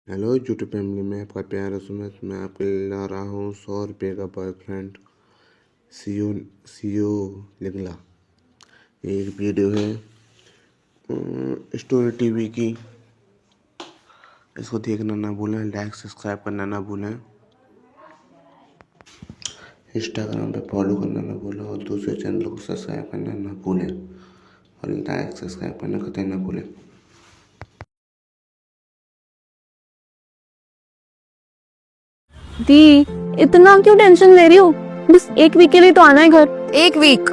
Hello YouTube family में आपका प्यारा सुमित। मैं आपके लिए ला रहा हूँ 100 रुपये का बॉयफ्रेंड सीयू लिंगला। ये एक वीडियो है स्टोरी टीवी की। इसको देखना ना भूलें, लाइक सब्सक्राइब करना ना भूलें, इंस्टाग्राम पे फॉलो करना ना भूलें और दूसरे चैनल को सब्सक्राइब करना ना भूलें और लाइक सब्सक्राइब करना कतई ना भूलें। दी, इतना क्यों टेंशन ले रही हो? बस एक वीक के लिए तो आना है घर। एक वीक?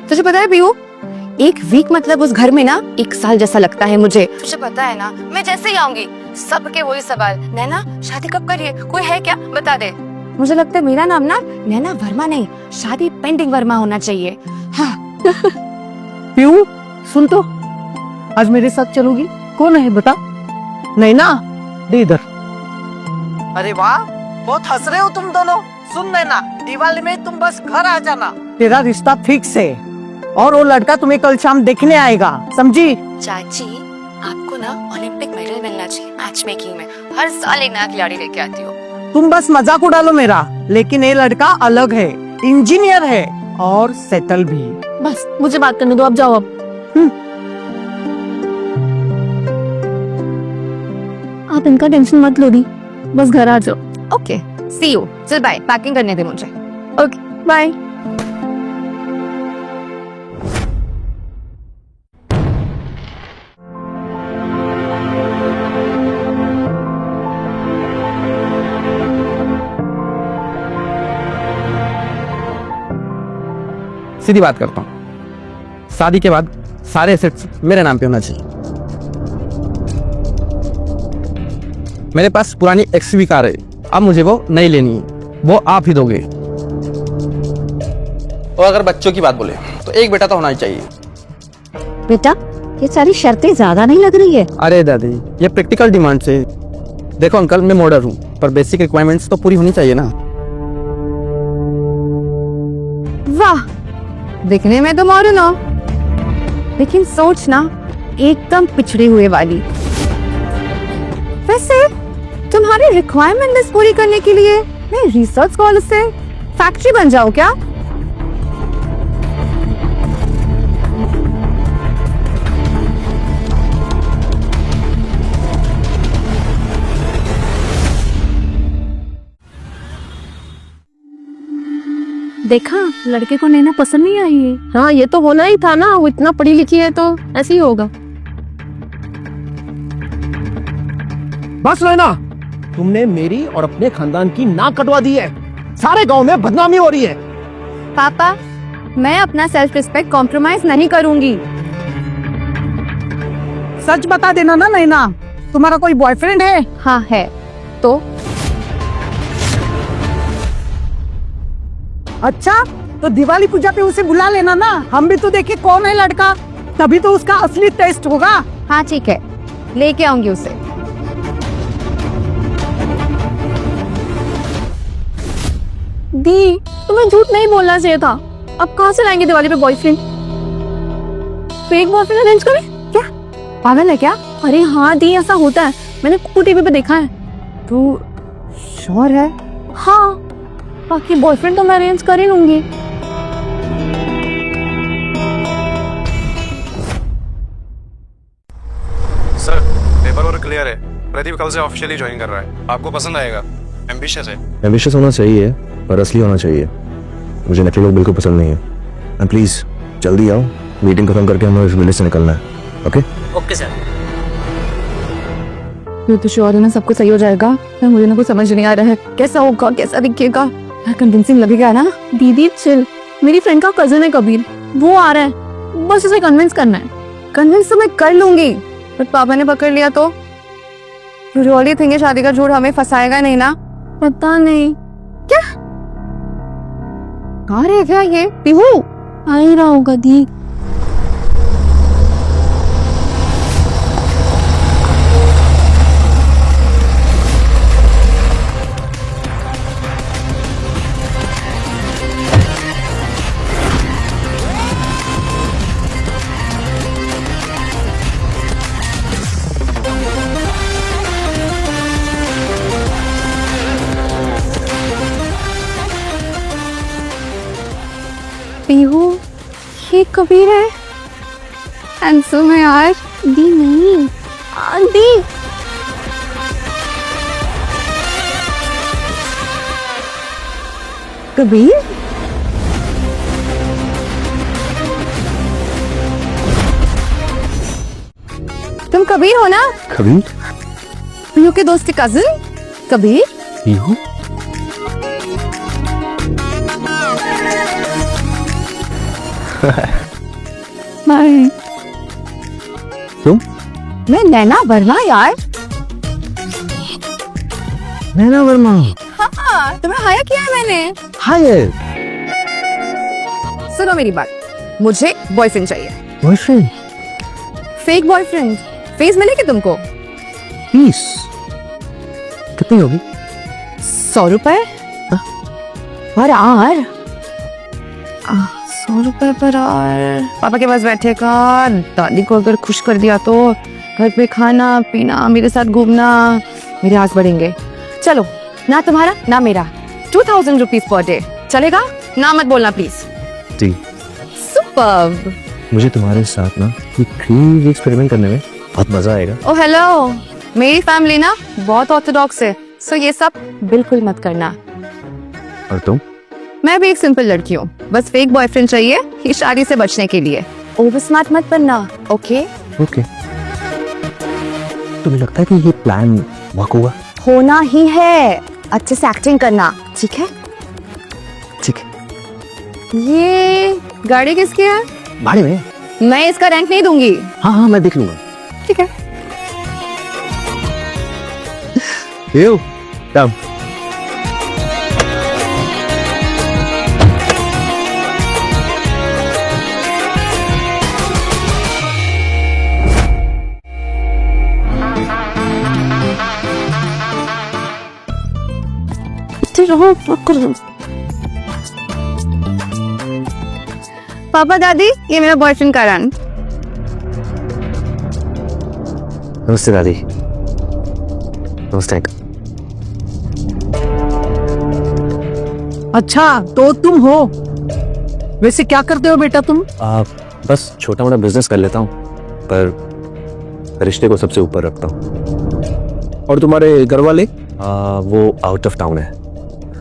तुझे पता है पीहू, एक वीक मतलब उस घर में ना 1 साल जैसा लगता है मुझे। तुझे पता है ना, मैं जैसे ही आऊंगी सबके वही सवाल, नैना शादी कब करिए, कोई है क्या, बता दे। मुझे लगता है मेरा नाम ना नैना वर्मा नहीं, शादी पेंटिंग वर्मा होना चाहिए। हाँ। पीहू सुन तो, आज मेरे साथ चलोगी? कौन है बता? नैना, दे इधर। अरे वाह, बहुत हंस रहे हो तुम दोनों। सुन नैना, दिवाली में तुम बस घर आ जाना। तेरा रिश्ता फिक्स है और वो लड़का तुम्हें कल शाम देखने आएगा, समझी? चाची, आपको ना ओलंपिक मेडल मिलना चाहिए मैच मेकिंग में। हर साल एक नया खिलाड़ी लेके आती हो। तुम बस मजाक उड़ा लो मेरा, लेकिन ये लड़का अलग है, इंजीनियर है और सेटल भी। बस मुझे बात करने दो, अब जाओ अब। आप इनका टेंशन मत लो दी, बस घर आ जाओ। Okay, see you. चल बाय, पैकिंग करने दे मुझे। Okay bye. सीधी बात करता हूँ, शादी के बाद सारे एसेट्स मेरे नाम पे होना चाहिए। मेरे पास पुरानी एक्सवी कार है, अब मुझे वो नहीं लेनी है, वो आप ही दोगे। और अगर बच्चों की बात बोले तो एक बेटा तो होना ही चाहिए। बेटा, ये सारी शर्तें ज्यादा नहीं लग रही है? अरे दादी, ये प्रैक्टिकल डिमांड है। देखो अंकल, मैं मॉडर्न हूँ पर बेसिक रिक्वायरमेंट्स तो पूरी होनी चाहिए ना। वाह, दिखने में तो मॉडर्न हो, लेकिन सोच ना एकदम पिछड़े हुए वाली। वैसे तुम्हारी रिक्वायरमेंट लिस्ट पूरी करने के लिए मैं रिसर्च स्कॉलर से फैक्ट्री बन जाऊं क्या? देखा, लड़के को नैना पसंद नहीं आई है। हाँ, ये तो होना ही था ना, वो इतना पढ़ी लिखी है तो ऐसे ही होगा। बस नैना, तुमने मेरी और अपने खानदान की नाक कटवा दी है। सारे गांव में बदनामी हो रही है। पापा, मैं अपना सेल्फ रिस्पेक्ट कॉम्प्रोमाइज नहीं करूंगी। सच बता देना ना नैना, तुम्हारा कोई बॉयफ्रेंड है? हाँ है। तो अच्छा, तो दिवाली पूजा पे उसे बुला लेना ना, हम भी तो देखे कौन है लड़का, तभी तो उसका असली टेस्ट होगा। हाँ ठीक है, लेके आऊंगी उसे। दी, तुम्हें झूठ नहीं बोलना चाहिए था। अब कहाँ से लाएंगे दिवाली पे बॉयफ्रेंड? फेक बॉयफ्रेंड अरेंज करें क्या? पागल है क्या? अरे हाँ दी, ऐसा होता है, मैंने कुकू टीवी पे देखा है। तू श्योर है? हाँ, बाकी बॉयफ्रेंड तो मैं अरेंज कर ही लूंगी। सर, पेपर वर्क क्लियर है। प्रदीप कल से ऑफिशियली ज्वाइन कर रहा है। आपको पसंद आएगा। एम्बिशियस है। एम्बिशियस होना चाहिए पर असली होना चाहिए। मुझे नकली लोग बिल्कुल पसंद नहीं है। एंड प्लीज जल्दी आओ, मीटिंग खत्म करके हमें इस विलेज से निकलना है। Okay okay sir. ये तो श्योर है ना, सब कुछ सही हो जाएगा। पर मुझे ना कुछ समझ नहीं आ रहा है, कैसा होगा, कैसा दिखेगा। कन्विंसिंग लगेगा ना? दीदी चिल, मेरी फ्रेंड का कजन है कबीर, वो आ रहा है, बस उसे कन्विंस करना है। कन्विंस तो मैं कर लूंगी, पर पापा ने पकड़ लिया तो? रियली थिंक ये शादी का झूठ हमें फंसाएगा नहीं ना? पता नहीं। क्या कहाँ रह गया ये पीहू? आ ही रहा होगा दी। पीहू ये कबीर है, हैंडसम है यार। दी नहीं दी। कबीर तुम कबीर हो ना? कबीर? पीहू के दोस्त के कजिन कबीर? पीहू? मैं तुम? मैं नैना वर्मा यार। नैना वर्मा? हाँ, तुम्हें हायर किया है मैंने। हायर? सुनो मेरी बात, मुझे बॉयफ्रेंड चाहिए। बॉयफ्रेंड? Fake boyfriend. फेस मिलेगी तुमको? फीस कितनी होगी? 100 रुपए पर आवर। 100 रुपए पर आवर। पापा के पास बैठे का, दादी को अगर खुश कर दिया तो घर पे खाना पीना, मेरे साथ घूमना, मेरे हाथ बढ़ेंगे। चलो, ना तुम्हारा ना मेरा, 2000 रुपीज पर डे चलेगा? ना मत बोलना प्लीज। जी। सुपर्ब। मुझे तुम्हारे साथ ना ये क्रीम एक्सपेरिमेंट करने में बहुत मजा आएगा। ओ हेलो, मेरी फैमिली ना बहुत ऑर्थोडॉक्स है, सो ये सब बिल्कुल मत करना। और तुम? मैं भी एक सिंपल लड़की हूँ, बस फेक बॉयफ्रेंड चाहिए ये शादी से बचने के लिए। ओवर स्मार्ट मत बनना, ओके? ओके। तुम्हें लगता है कि ये प्लान वर्क होगा? होना ही है, अच्छे से एक्टिंग करना, ठीक है? ठीक है। ये गाड़ी किसकी है? भाड़े में? मैं इसका रेंट नहीं दूंगी। हाँ हाँ, मैं देख लूंगा। ठीक है। Ew, dumb. पापा दादी, ये मेरा बॉयफ्रेंड करण। नमस्ते दादी। नमस्ते। अच्छा तो तुम हो? वैसे क्या करते हो बेटा तुम? बस छोटा मोटा बिजनेस कर लेता हूँ, पर रिश्ते को सबसे ऊपर रखता हूँ। और तुम्हारे घर वाले? वो आउट ऑफ टाउन है,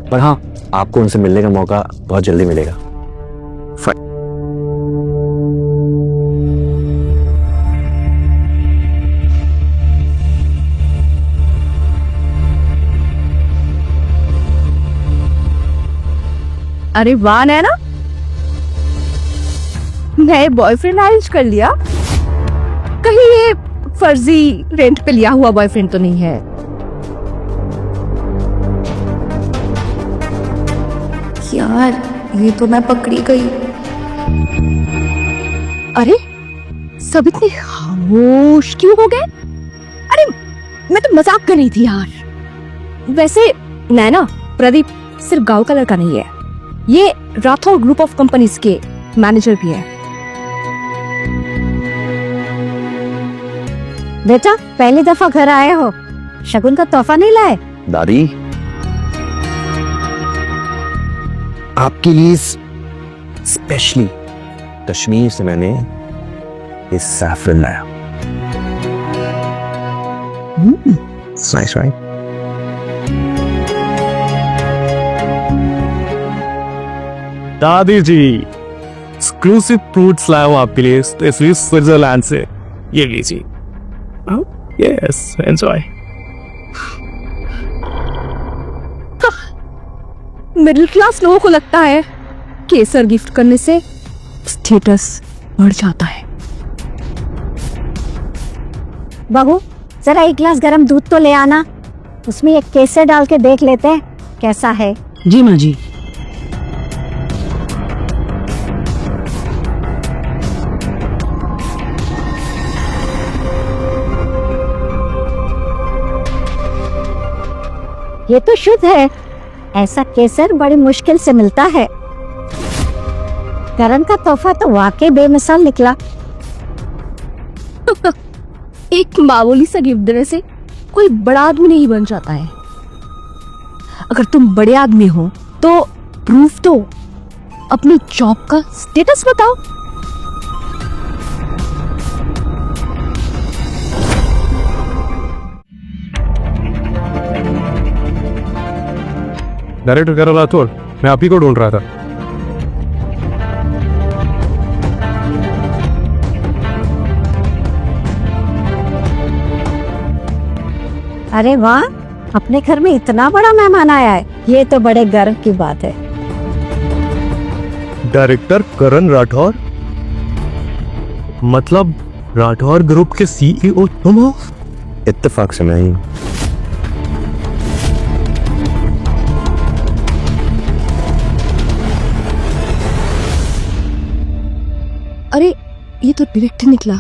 पर हाँ, आपको उनसे मिलने का मौका बहुत जल्दी मिलेगा। अरे वाह नैना, नए बॉयफ्रेंड अरेंज कर लिया। कहीं ये फर्जी रेंट पे लिया हुआ बॉयफ्रेंड तो नहीं है? यार ये तो मैं पकड़ी गई। अरे सब इतने खामोश क्यों हो गए? अरे मैं तो मजाक कर रही थी यार। वैसे नैना, प्रदीप सिर्फ गांव का लड़का नहीं है, ये राठौर ग्रुप ऑफ कंपनीज के मैनेजर भी है। बेटा पहली दफा घर आए हो, शगुन का तोहफा नहीं लाए? दादी, आपके लिए स्पेशली कश्मीर से मैंने ये सैफरन लाया। Nice right? दादी जी, एक्सक्लूसिव फ्रूट्स लाया हूँ आपके लिए स्विट्जरलैंड से, ये लीजिए। Yes, enjoy. मिडिल क्लास लोगों को लगता है केसर गिफ्ट करने से स्टेटस बढ़ जाता है। बाबू जरा एक गिलास गरम दूध तो ले आना, उसमें एक केसर डाल के देख लेते हैं कैसा है। जी माँ जी। ये तो शुद्ध है, ऐसा केसर बड़ी मुश्किल से मिलता है। करण का तोहफा तो वाकई बेमिसाल निकला। एक मामूली सा गिफ्ट देने से कोई बड़ा आदमी नहीं बन जाता है। अगर तुम बड़े आदमी हो तो प्रूफ दो अपनी जॉब का स्टेटस बताओ। डायरेक्टर कह रहा था, मैं आप ही को ढूंढ रहा था। अरे वाह, अपने घर में इतना बड़ा मेहमान आया है, ये तो बड़े गर्व की बात है। डायरेक्टर करण राठौर, मतलब राठौर ग्रुप के सीईओ तुम हो? इत्तेफाक से मैं ही हूं। अरे ये तो डायरेक्टर निकला।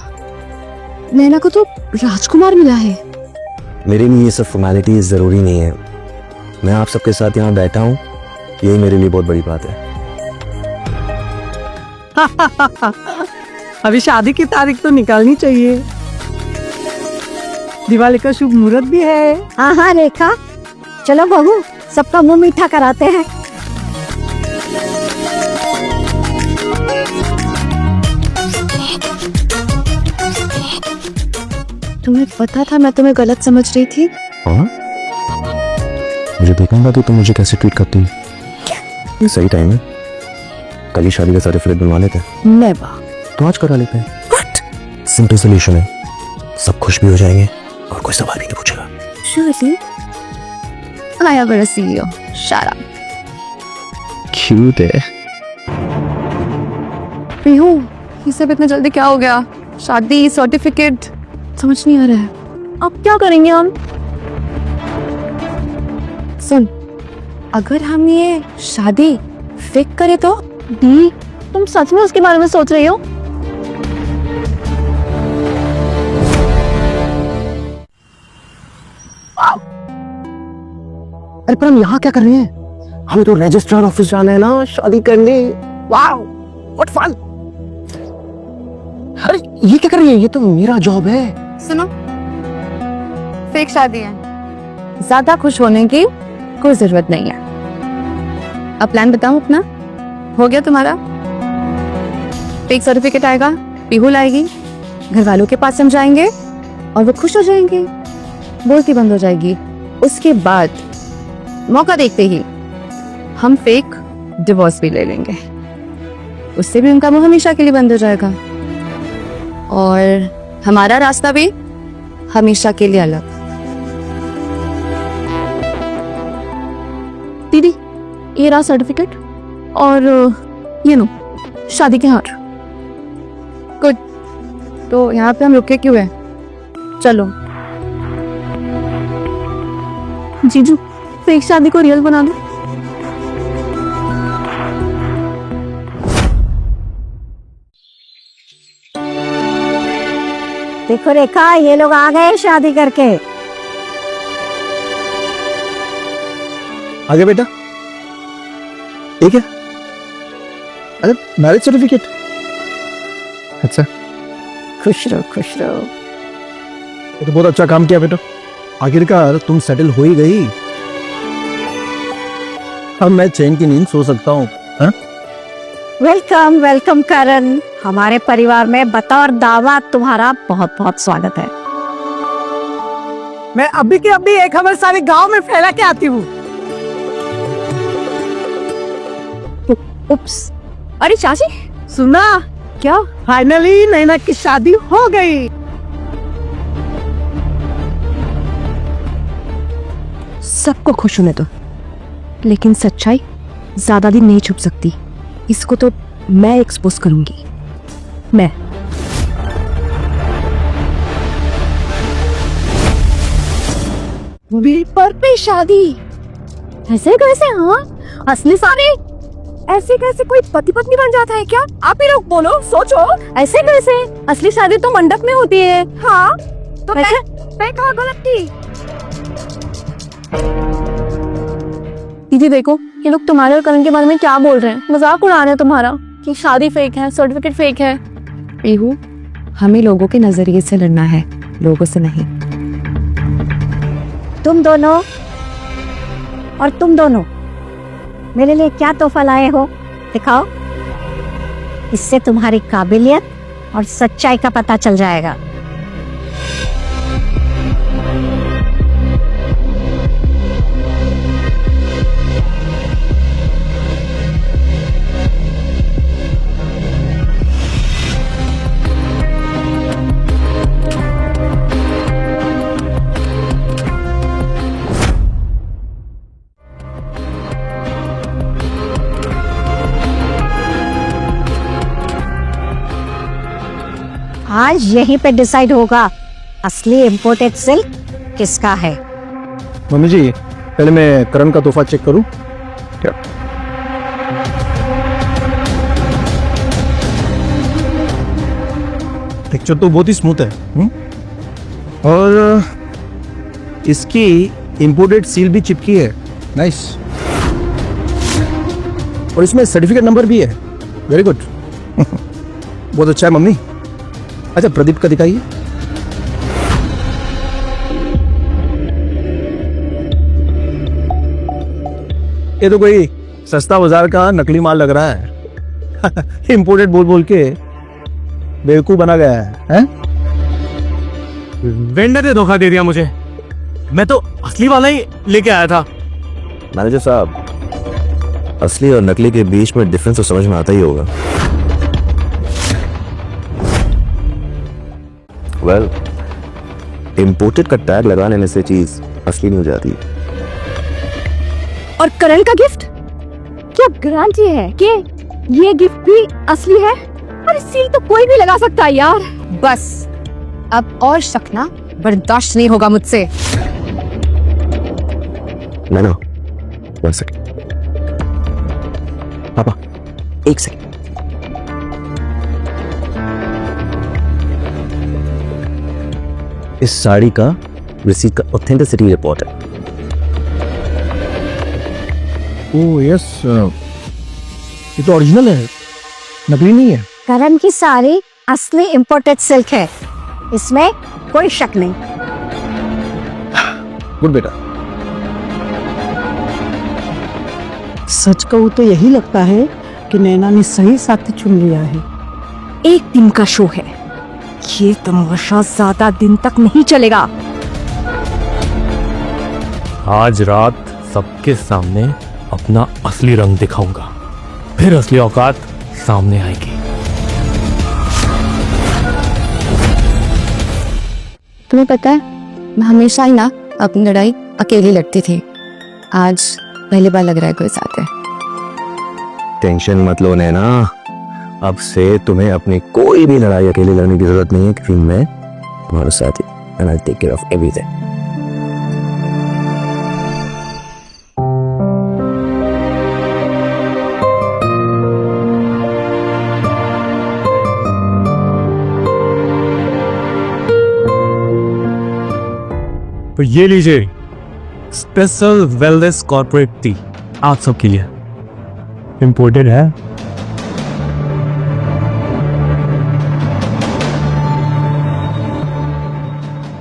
नैना को तो राजकुमार मिला है। मेरे लिए ये सब फॉर्मेलिटीज जरूरी नहीं है। मैं आप सबके साथ यहाँ बैठा हूँ, यही मेरे लिए बहुत बड़ी बात है। अभी शादी की तारीख तो निकालनी चाहिए। दिवाली का शुभ मुहूर्त भी है। हाँ हाँ रेखा, चलो बहू, सबका मुंह मीठा कराते हैं। तुम्हें पता था मैं तुम्हें गलत समझ रही थी? हाँ? मुझे देखूंगा तो तुम मुझे कैसे ट्रीट करती है? ये सही टाइम है, कल ही शादी का सर्टिफिकेट बनवा लेते हैं। नेवर। तो आज करा लेते हैं। सिंपल सोल्यूशन है, सब खुश भी हो जाएंगे और कोई सवाल भी नहीं पूछेगा। Surely, I am a CEO. Shut up. Cute है। पीहू, ये सब इतना जल्दी क्या हो गया? शादी, सर्टिफिकेट, समझ नहीं आ रहा है। अब क्या करेंगे हम? सुन, अगर हम ये शादी फेक करें तो? दी, तुम सच में उसके बारे में सोच रही हो? अरे पर हम यहाँ क्या कर रहे हैं? हमें तो रजिस्ट्रार ऑफिस जाना है ना, शादी करने। Wow, what fun. अरे ये क्या कर रही है? ये तो मेरा जॉब है। सुनो, फेक शादी है, ज्यादा खुश होने की कोई जरूरत नहीं है। अब प्लान बताऊं अपना? हो गया तुम्हारा? फेक सर्टिफिकेट आएगा, पीहू लाएगी, घर वालों के पास हम जाएंगे और वो खुश हो जाएंगे, बोलती बंद हो जाएगी। उसके बाद मौका देखते ही हम फेक डिवोर्स भी ले लेंगे, उससे भी उनका मुंह हमेशा के लिए बंद हो जाएगा और हमारा रास्ता भी हमेशा के लिए अलग। दीदी, ये रहा सर्टिफिकेट और ये नो शादी के हार। गुड, तो यहाँ पे हम रुके क्यों हैं? चलो। जीजू, फेक शादी को रियल बना दो। देखो रेखा, ये लोग आ गए शादी करके। आगे बेटा, ये क्या? अरे मैरिज सर्टिफिकेट। अच्छा, खुश रहो खुश रहो। ये तो बहुत अच्छा काम किया बेटा, आखिरकार तुम सेटल हो ही गई। अब मैं चैन की नींद सो सकता हूँ। वेलकम वेलकम करण, हमारे परिवार में बतौर दामाद तुम्हारा बहुत बहुत स्वागत है। मैं अभी के अभी एक खबर सारे गांव में फैला के आती हूँ। उप्स, अरे चाची, सुना? क्या? फाइनली नैना की शादी हो गई। सबको खुश होने दो, लेकिन सच्चाई ज्यादा दिन नहीं छुप सकती। इसको तो मैं एक्सपोज करूंगी। मैं पेपर पे शादी? ऐसे कैसे? हाँ, असली शादी ऐसे कैसे कोई पति पत्नी बन जाता है क्या? आप ही लोग बोलो, सोचो। ऐसे कैसे? असली शादी तो मंडप में होती है। हाँ, तो मैं कहाँ गलत थी? दीदी देखो, ये लोग तुम्हारे और करण के बारे में क्या बोल रहे हैं, मजाक उड़ा रहे हैं तुम्हारा कि शादी फेक है, सर्टिफिकेट फेक है। पीहू, हमें लोगों के नजरिए से लड़ना है, लोगों से नहीं। तुम दोनों और तुम दोनों मेरे लिए क्या तोहफा लाए हो? दिखाओ, इससे तुम्हारी काबिलियत और सच्चाई का पता चल जाएगा। आज यहीं पे डिसाइड होगा असली इम्पोर्टेड सिल्क किसका है। मम्मी जी, पहले मैं करण का तोहफा चेक करूं क्या? टेक्सचर तो बहुत ही स्मूथ है। और इसकी इंपोर्टेड सील भी चिपकी है। नाइस। और इसमें सर्टिफिकेट नंबर भी है। Very good. बहुत अच्छा है मम्मी। अच्छा, प्रदीप का दिखाइए। ये तो कोई सस्ता बाजार का नकली माल लग रहा है। इंपोर्टेड बोल बोल के बेवकूफ बना गया है? वेंडर ने धोखा दे दिया मुझे। मैं तो असली वाला ही लेके आया था। मैनेजर साहब, असली और नकली के बीच में डिफरेंस तो समझ में आता ही होगा। वेल, इंपोर्टेड का टैग लगा लेने से चीज असली नहीं हो जाती। और करण का गिफ्ट, क्या गारंटी है कि ये गिफ्ट भी असली है? अरे सील तो कोई भी लगा सकता है यार। बस अब और शक ना बर्दाश्त नहीं होगा मुझसे। नैना, 1 सेकंड। पापा, 1 सेकंड। इस साड़ी का रिसीट का ऑथेंटिसिटी रिपोर्ट है। ओह यस, ये तो ओरिजिनल है, नकली नहीं है। करण की साड़ी असली इम्पोर्टेड सिल्क है, इसमें कोई शक नहीं। गुड बेटा। सच कहूं तो यही लगता है कि नैना ने सही साथी चुन लिया है। एक दिन का शो है, ये तमाशा ज्यादा दिन तक नहीं चलेगा। आज रात सबके सामने अपना असली रंग दिखाऊंगा, फिर असली औकात सामने आएगी। तुम्हें पता है, मैं हमेशा ही ना अपनी लड़ाई अकेली लड़ती थी। आज पहली बार लग रहा है कोई साथ है। टेंशन मत लो नैना, अब से तुम्हें अपनी कोई भी लड़ाई अकेले लड़ने की जरूरत नहीं है, क्योंकि मैं तुम्हारे साथ ही, and I take care of everything. तो ये लीजिए स्पेशल वेलनेस कॉर्पोरेट टी, आप सबके लिए। इंपोर्टेड है।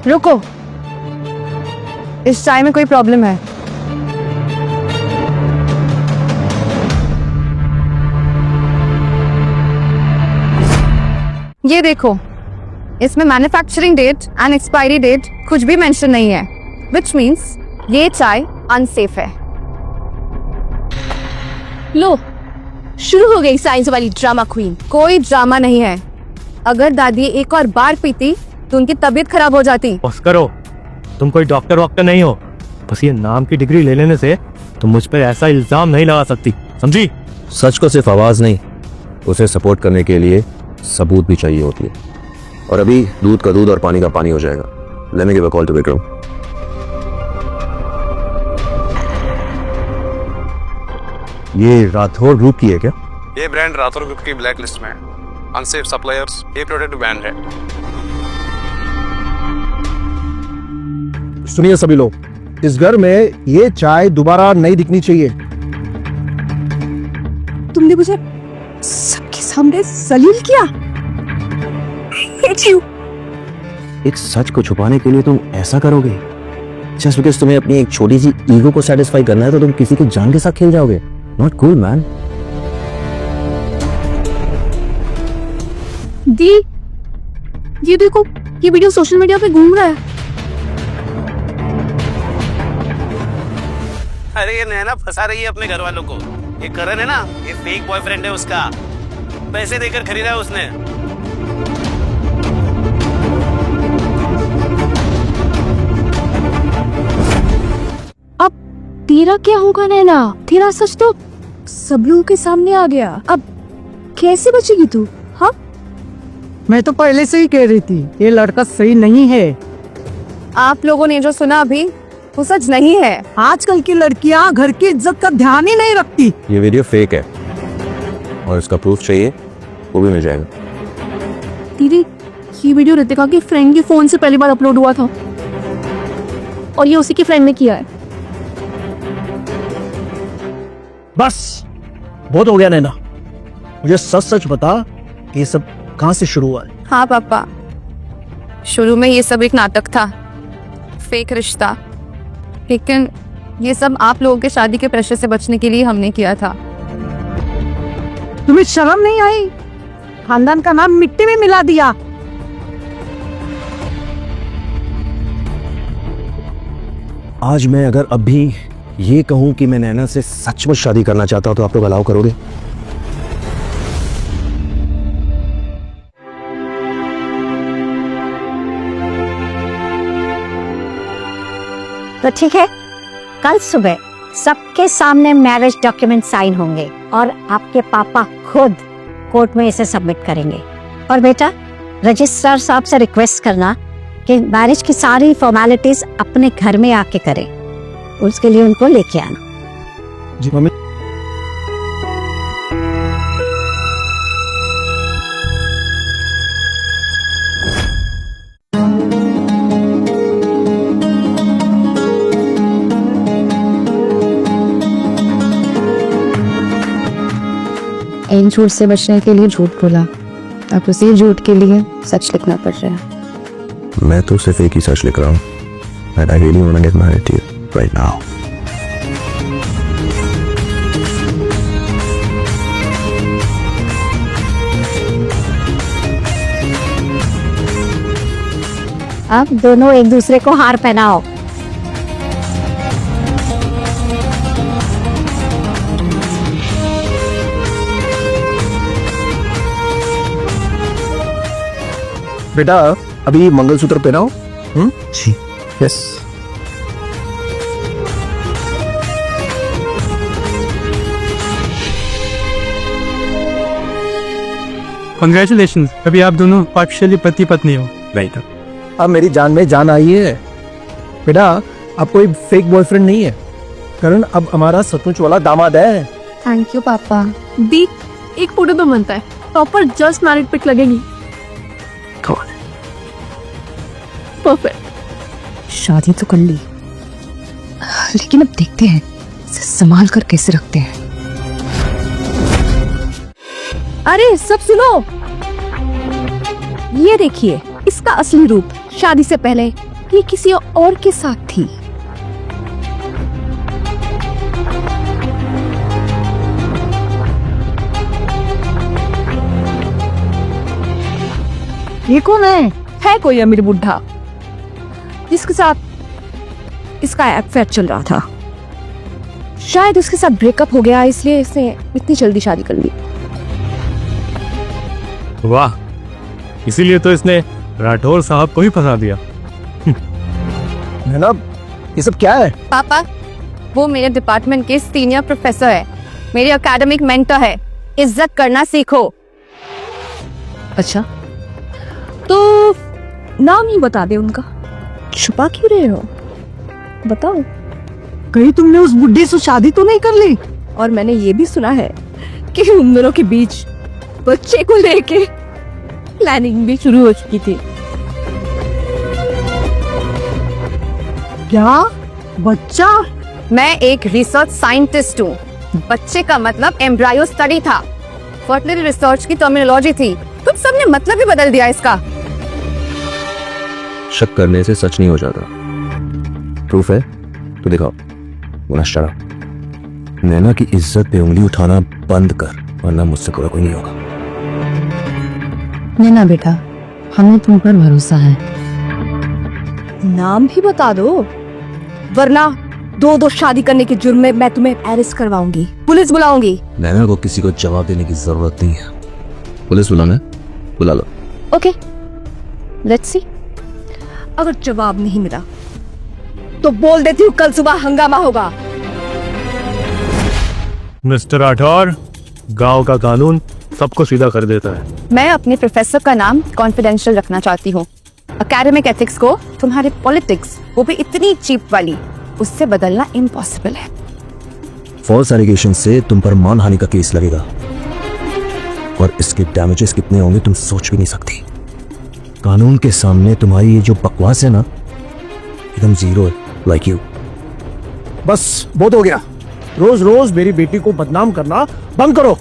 रुको, इस चाय में कोई प्रॉब्लम है? ये देखो, इसमें manufacturing date and expiry date कुछ भी मेंशन नहीं है, विच मीन्स ये चाय अनसेफ है। लो, शुरू हो गई साइंस वाली ड्रामा क्वीन। कोई ड्रामा नहीं है। अगर दादी एक और बार पीती तो उनकी तबीयत खराब हो जाती। बस करो, तुम कोई डॉक्टर वॉक्टर नहीं हो। बस ये नाम की डिग्री ले लेने से तुम मुझ पर ऐसा इल्जाम नहीं लगा सकती, समझी? सच को सिर्फ आवाज नहीं, उसे सपोर्ट करने के लिए सबूत भी चाहिए होती है। और अभी दूध का दूध और पानी का पानी हो जाएगा। Let me give a call to Vikram. ये राठौर ग्रुप की है क्या? ये ब्रांड राठौर ग्रुप की ब्लैक लिस्ट में है। अनसेफ सप्लायर्स, ये प्रोडक्ट बैन है। सुनिए सभी लोग, इस घर में ये चाय दोबारा नहीं दिखनी चाहिए। तुमने मुझे सबके सामने जलील किया। Hate you. एक सच को छुपाने के लिए तुम ऐसा करोगे? जस्ट बिकॉज तुम्हें अपनी एक छोटी सी ईगो को सेटिस्फाई करना है तो तुम किसी की जान के साथ खेल जाओगे? Not cool man. दी, ये देखो, ये वीडियो सोशल मीडिया पे घूम रहा है। अरे ये नैना फंसा रही है अपने घर वालों को। ये करण है ना, ये फेक बॉयफ्रेंड है उसका, पैसे देकर खरीदा है उसने। अब तेरा क्या होगा नैना? तेरा सच तो सब लोगों के सामने आ गया, अब कैसे बचेगी तू? हाँ, मैं तो पहले से ही कह रही थी ये लड़का सही नहीं है। आप लोगों ने जो सुना अभी वो सच नहीं है। आजकल की लड़कियां घर की इज्जत का ध्यान ही नहीं रखती। ये वीडियो फेक है और इसका प्रूफ चाहिए, वो भी मिल जाएगा। दीदी, ये वीडियो रितिका की फ्रेंड के फोन से पहली बार अपलोड हुआ था और ये उसी की फ्रेंड ने किया है। बस बहुत हो गया नैना, मुझे सच सच बता कि ये सब कहाँ से शुरू हुआ है? हाँ पापा, शुरू में ये सब एक नाटक था, फेक रिश्ता, लेकिन ये सब आप लोगों के शादी के प्रेशर से बचने के लिए हमने किया था। तुम्हें शर्म नहीं आई? खानदान का नाम मिट्टी में मिला दिया। आज मैं अगर अभी ये कहूं कि मैं नैना से सचमुच शादी करना चाहता हूं तो आप लोग अलाउ करोगे? तो ठीक है, कल सुबह सबके सामने मैरिज डॉक्यूमेंट साइन होंगे और आपके पापा खुद कोर्ट में इसे सबमिट करेंगे। और बेटा, रजिस्ट्रार साहब से रिक्वेस्ट करना कि मैरिज की सारी फॉर्मेलिटीज अपने घर में आके करें, उसके लिए उनको लेके आना। जी मम्मी। इन झूठ से बचने के लिए झूठ बोला, अब उसी झूठ के लिए सच लिखना पड़ रहा है। मैं तो सिर्फ एक ही सच लिख रहा हूँ। And I really want to get married to you right now. अब दोनों एक दूसरे को हार पहनाओ। बेटा अभी मंगलसूत्र पहनाओ। जी यस। कंग्रेचुलेशन, अभी आप दोनों ऑफिशियली पति पत्नी हो। राइट, अब मेरी जान में जान आई है। बेटा अब कोई फेक बॉयफ्रेंड नहीं है, करण अब हमारा सचमुच वाला दामाद है। थैंक यू पापा। दी, एक फोटो तो बनता है, प्रॉपर जस्ट मैरिड पिक लगेगी। परफेक्ट। शादी तो कर ली, लेकिन अब देखते हैं इसे संभाल कर कैसे रखते हैं। अरे सब सुनो, ये देखिए इसका असली रूप। शादी से पहले ये किसी और के साथ थी। ये कौन है कोई अमीर बुढ़ा जिसके साथ इसका अफेयर चल रहा था। शायद उसके साथ ब्रेकअप हो गया, इसलिए इसने इतनी जल्दी शादी कर ली। वाह, इसीलिए तो इसने राठौर साहब को ही फंसा दिया। नैना ये सब क्या है? पापा, वो मेरे डिपार्टमेंट के सीनियर प्रोफेसर है, मेरे एकेडमिक मेंटर है, इज्जत करना सीखो। अच्छा, तो नाम ही बता दे उनका, छुपा क्यों रहे हो? बताओ। कहीं तुमने उस बुढ़ी से शादी तो नहीं कर ली? और मैंने ये भी सुना है कि उन दोनों के बीच बच्चे को लेके प्लानिंग भी शुरू हो चुकी थी। क्या बच्चा? मैं एक रिसर्च साइंटिस्ट हूँ, बच्चे का मतलब एम्ब्रायो स्टडी था, फर्टिलिटी रिसर्च की टर्मिनोलॉजी थी। तुम सबने मतलब ही बदल दिया इसका। शक करने से सच नहीं हो जाता। प्रूफ है तो दिखाओ। गुनाश्तारा, नैना की इज्जत पे उंगली उठाना बंद कर, वरना मुझसे कोई नहीं होगा। नैना बेटा, हमें तुम पर भरोसा है। नाम भी बता दो, वरना दो शादी करने के जुर्म में मैं तुम्हें अरेस्ट करवाऊंगी, पुलिस बुलाऊंगी। नैना को किसी को जवाब देने की जरूरत नहीं है। पुलिस बुलाना है? बुला लो। Okay, let's see. अगर जवाब नहीं मिला तो बोल देती हूँ कल सुबह हंगामा होगा। मिस्टर राठौर, गांव का कानून सबको सीधा कर देता है। मैं अपने प्रोफेसर का नाम कॉन्फिडेंशियल रखना चाहती हूँ। एकेडमिक एथिक्स को तुम्हारे पॉलिटिक्स, वो भी इतनी चीप वाली, उससे बदलना इम्पॉसिबल है। फॉल्स एलिगेशन से तुम पर मानहानि का केस लगेगा और इसके डैमेजेस कितने होंगे तुम सोच भी नहीं सकती। कानून के सामने तुम्हारी ये जो बकवास है ना, एकदम जीरो है, लाइक यू। बस बहुत हो गया। रोज रोज मेरी बेटी को बदनाम करना बंद करो।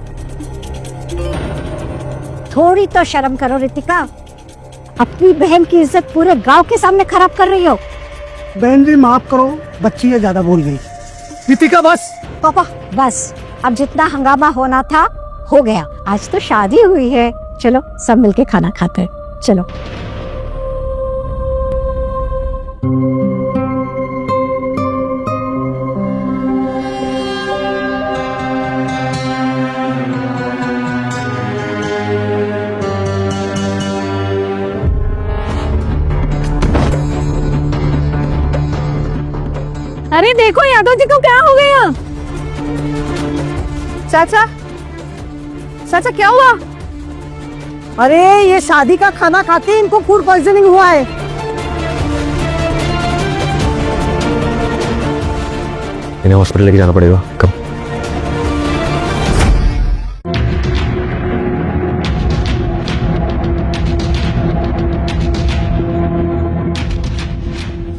थोड़ी तो शर्म करो रितिका, अपनी बहन की इज्जत पूरे गांव के सामने खराब कर रही हो। बहन जी माफ करो, बच्ची ये ज्यादा बोल गई। रितिका बस। पापा बस, अब जितना हंगामा होना था हो गया। आज तो शादी हुई है, चलो सब मिलके खाना खाते हैं, चलो। अरे देखो यादव जी को क्या हो गया। चाचा, चाचा क्या हुआ? अरे ये शादी का खाना खाते इनको फूड पॉइजनिंग हुआ है। इन्हें हॉस्पिटल लेके जाना पड़ेगा। कब?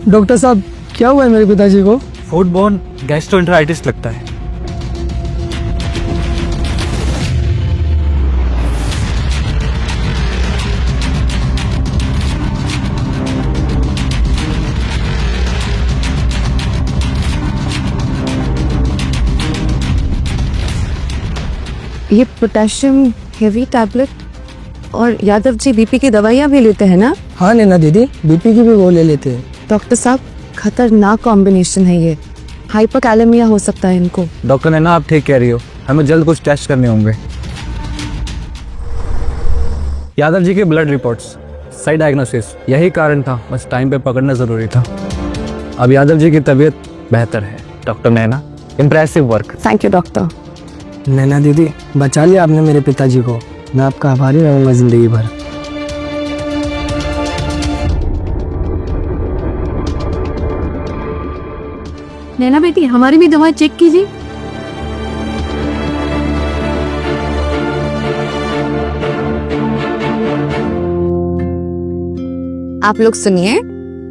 डॉक्टर साहब, क्या हुआ है मेरे पिताजी को? फूड बॉर्न गैस्ट्रोएंटेराइटिस लगता है। ये पोटेशियम हेवी टैबलेट और यादव जी बीपी की दवाइयाँ भी लेते हैं ना? हाँ नैना दीदी, बीपी की भी वो ले लेते हैं। डॉक्टर साहब, खतरनाक कॉम्बिनेशन है ये। हाइपोकैलेमिया हो सकता है इनको। डॉक्टर नैना, आप ठीक कह रही हो, हमें जल्द कुछ टेस्ट करने होंगे। यादव जी के ब्लड रिपोर्ट्स, सही डायग्नोसिस, यही कारण था, बस टाइम पे पकड़ना जरूरी था। अब यादव जी की तबीयत बेहतर है। Doctor Naina, impressive work. Thank you doctor. Naina दीदी, बचा लिया आपने मेरे पिताजी को, मैं आपका आभारी रहूंगा जिंदगी भर। नैना बेटी, हमारी भी दवाई चेक कीजिए। आप लोग सुनिए,